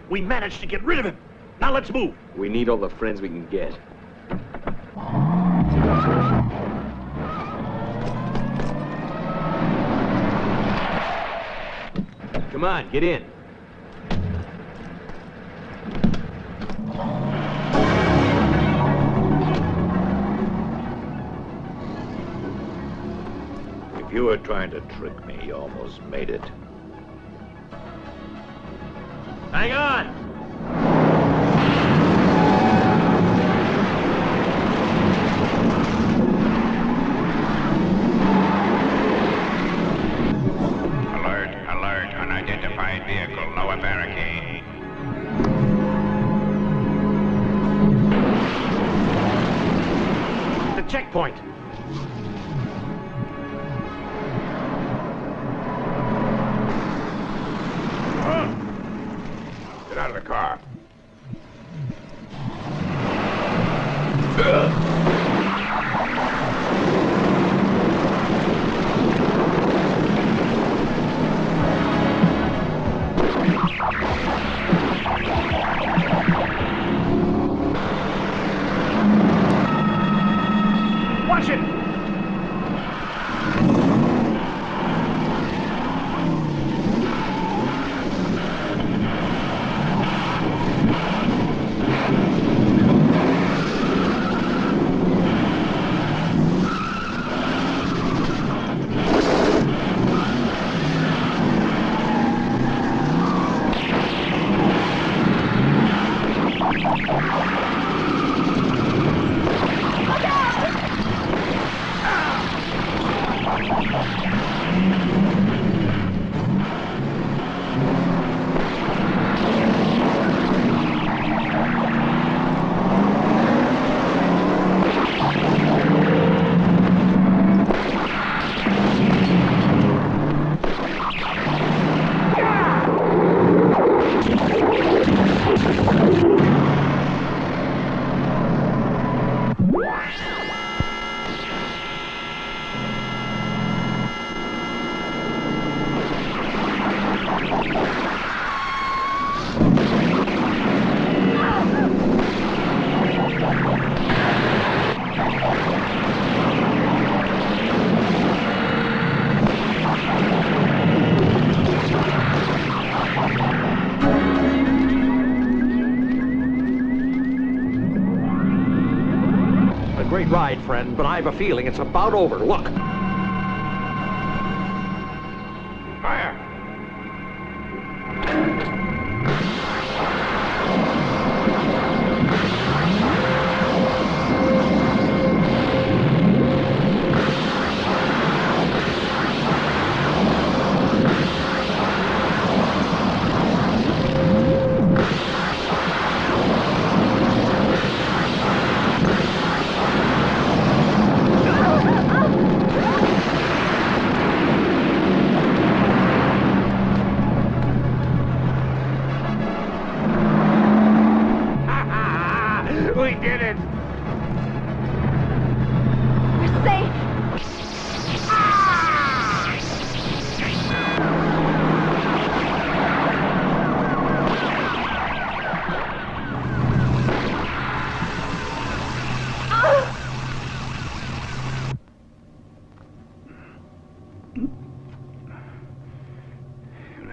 We managed to get rid of him. Now let's move. We need all the friends we can get. Come on, get in. If you were trying to trick me, you almost made it. Hang on! Alert, unidentified vehicle, lower barricade. The checkpoint! Get out of the car. Watch it! Great ride, friend, but I have a feeling it's about over. Look. Fire!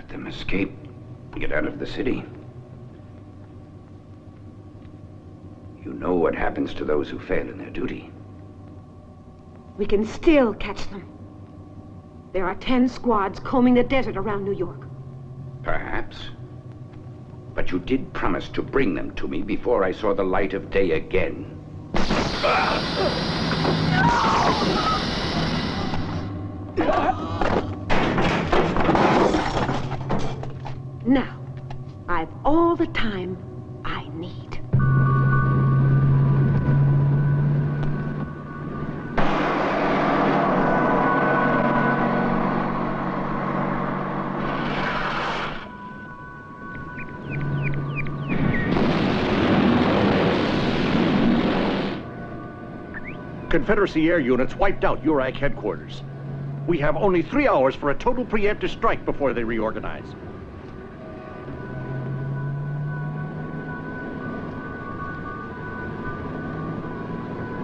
Let them escape. Get out of the city. You know what happens to those who fail in their duty. We can still catch them. There are 10 squads combing the desert around New York. Perhaps. But you did promise to bring them to me before I saw the light of day again. Now, I've all the time I need. Confederacy air units wiped out URAC headquarters. We have only 3 hours for a total preemptive strike before they reorganize.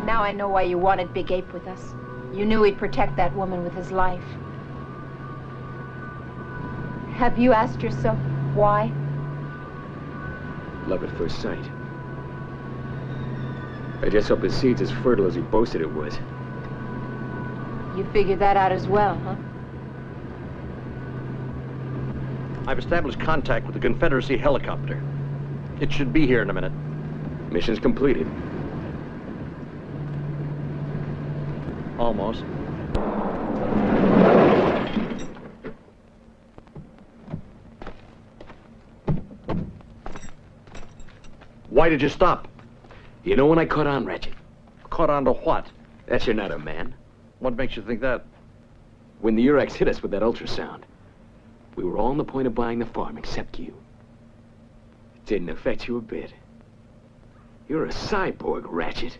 Now I know why you wanted Big Ape with us. You knew he'd protect that woman with his life. Have you asked yourself why? Love at first sight. I just hope his seed's as fertile as he boasted it was. You figured that out as well, huh? I've established contact with the Confederacy helicopter. It should be here in a minute. Mission's completed. Almost. Why did you stop? You know when I caught on, Ratchet? Caught on to what? That you're not a man. What makes you think that? When the URACs hit us with that ultrasound, we were all on the point of buying the farm except you. It didn't affect you a bit. You're a cyborg, Ratchet.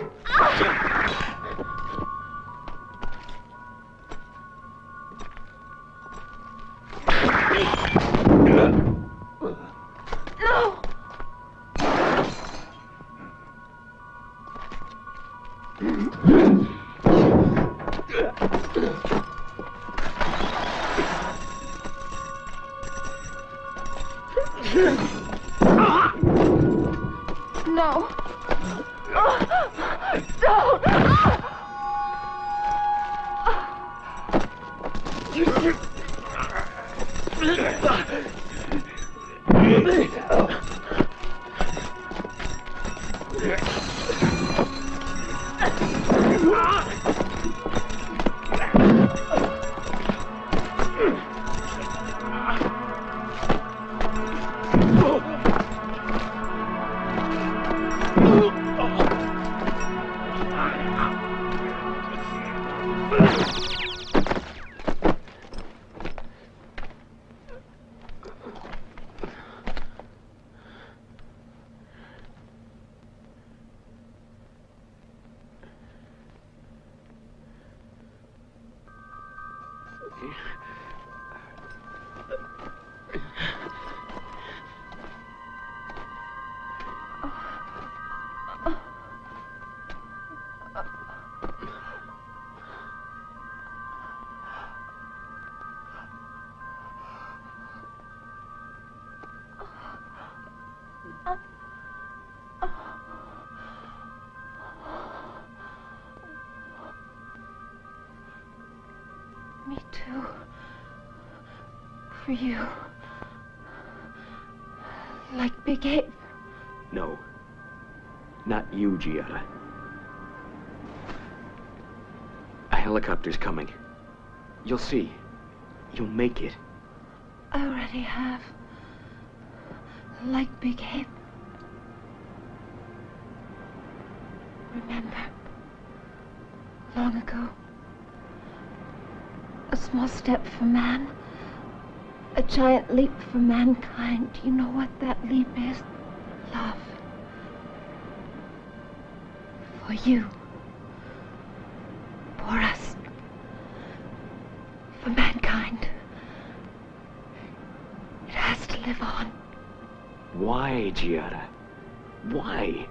No! No. Don't. Me too. For you. Like Big Ape. No. Not you, Giada. A helicopter's coming. You'll see. You'll make it. I already have. Like Big Ape. Remember, long ago, a small step for man, a giant leap for mankind. You know what that leap is? Love. For you. For us. For mankind. It has to live on. Why, Giada? Why?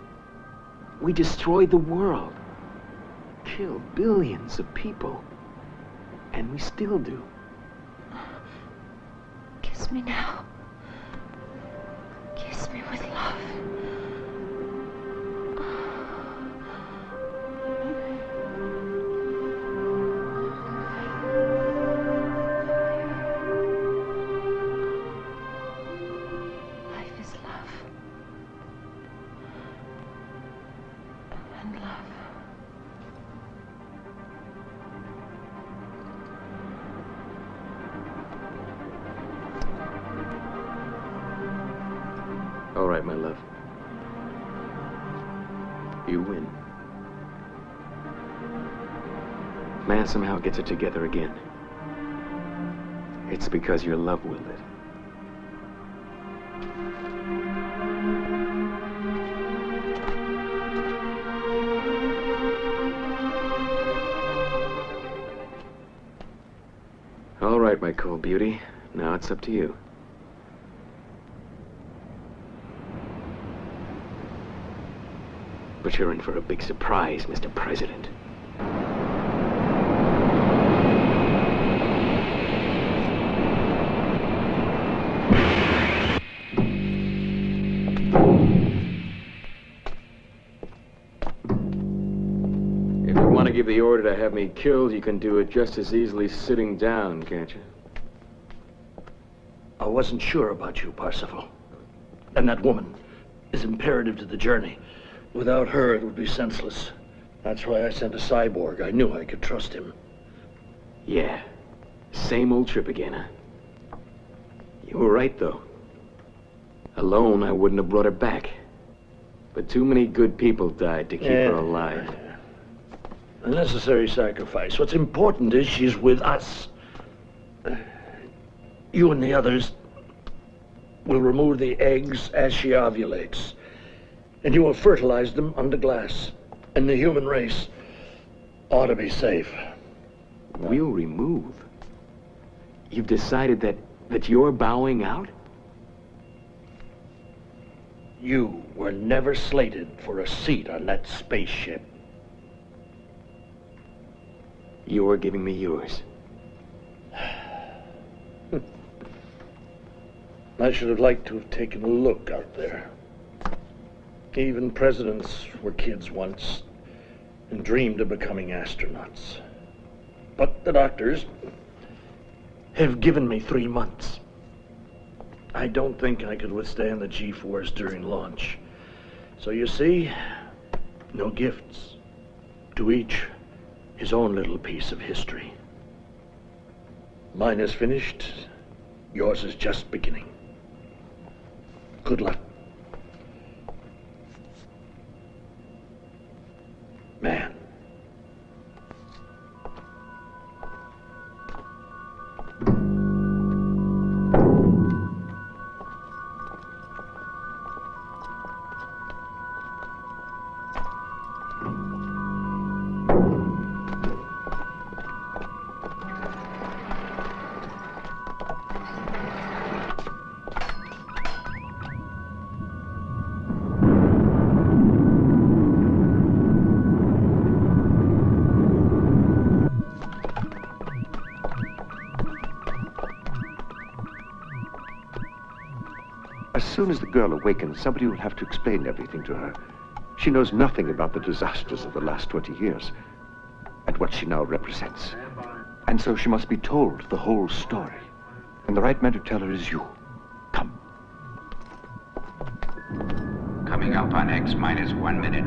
We destroyed the world. Killed billions of people. And we still do. Kiss Kiss me now. Kiss me with love. Life is love. And love. All right, my love. You win. Man somehow gets it together again. It's because your love willed it. All right, my cool beauty. Now it's up to you. But you're in for a big surprise, Mr. President. If you want to give the order to have me killed, you can do it just as easily sitting down, can't you? I wasn't sure about you, Parsifal. And that woman is imperative to the journey. Without her, it would be senseless. That's why I sent a cyborg. I knew I could trust him. Yeah. Same old trip again, huh? You were right, though. Alone, I wouldn't have brought her back. But too many good people died to keep her alive. A necessary sacrifice. What's important is she's with us. You and the others will remove the eggs as she ovulates. And you will fertilize them under glass. And the human race ought to be safe. We'll remove? You've decided that you're bowing out? You were never slated for a seat on that spaceship. You're giving me yours. I should have liked to have taken a look out there. Even presidents were kids once and dreamed of becoming astronauts. But the doctors have given me 3 months. I don't think I could withstand the G-force during launch. So you see, no gifts. To each his own little piece of history. Mine is finished. Yours is just beginning. Good luck. Man. As soon as the girl awakens, somebody will have to explain everything to her. She knows nothing about the disasters of the last 20 years and what she now represents. And so she must be told the whole story. And the right man to tell her is you. Come. Coming up on X minus 1 minute.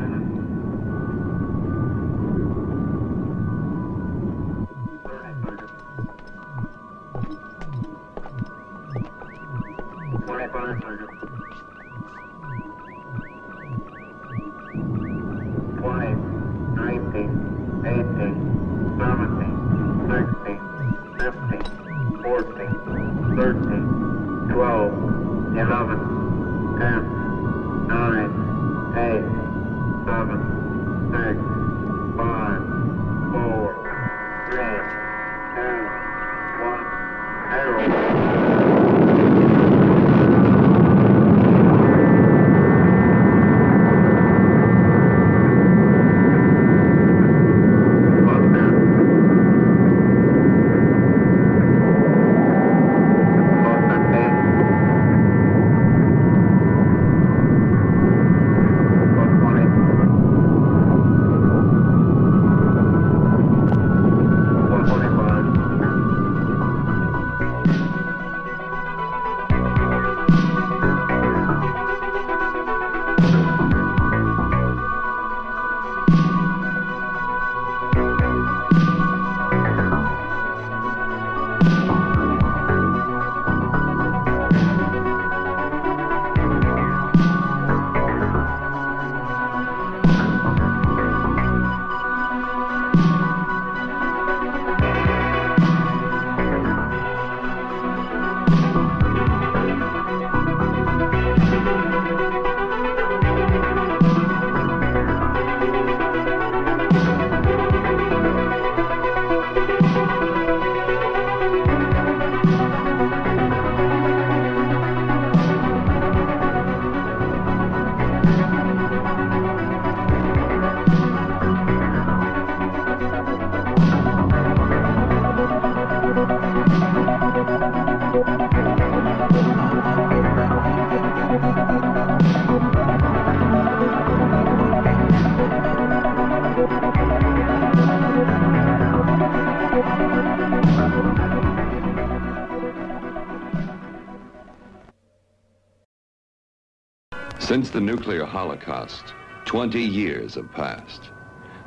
Thank you. Since the nuclear holocaust, 20 years have passed.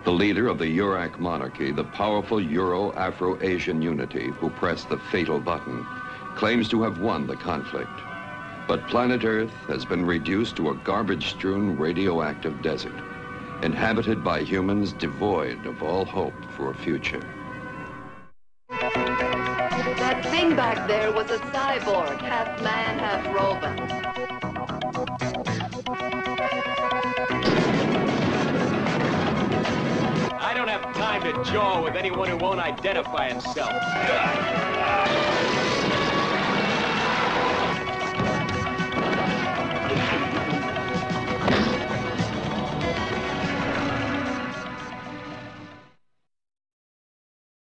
The leader of the Yurak monarchy, the powerful Euro-Afro-Asian unity who pressed the fatal button, claims to have won the conflict. But planet Earth has been reduced to a garbage-strewn radioactive desert, inhabited by humans devoid of all hope for a future. That thing back there was a cyborg, half man, half robot. I don't have time to jaw with anyone who won't identify himself.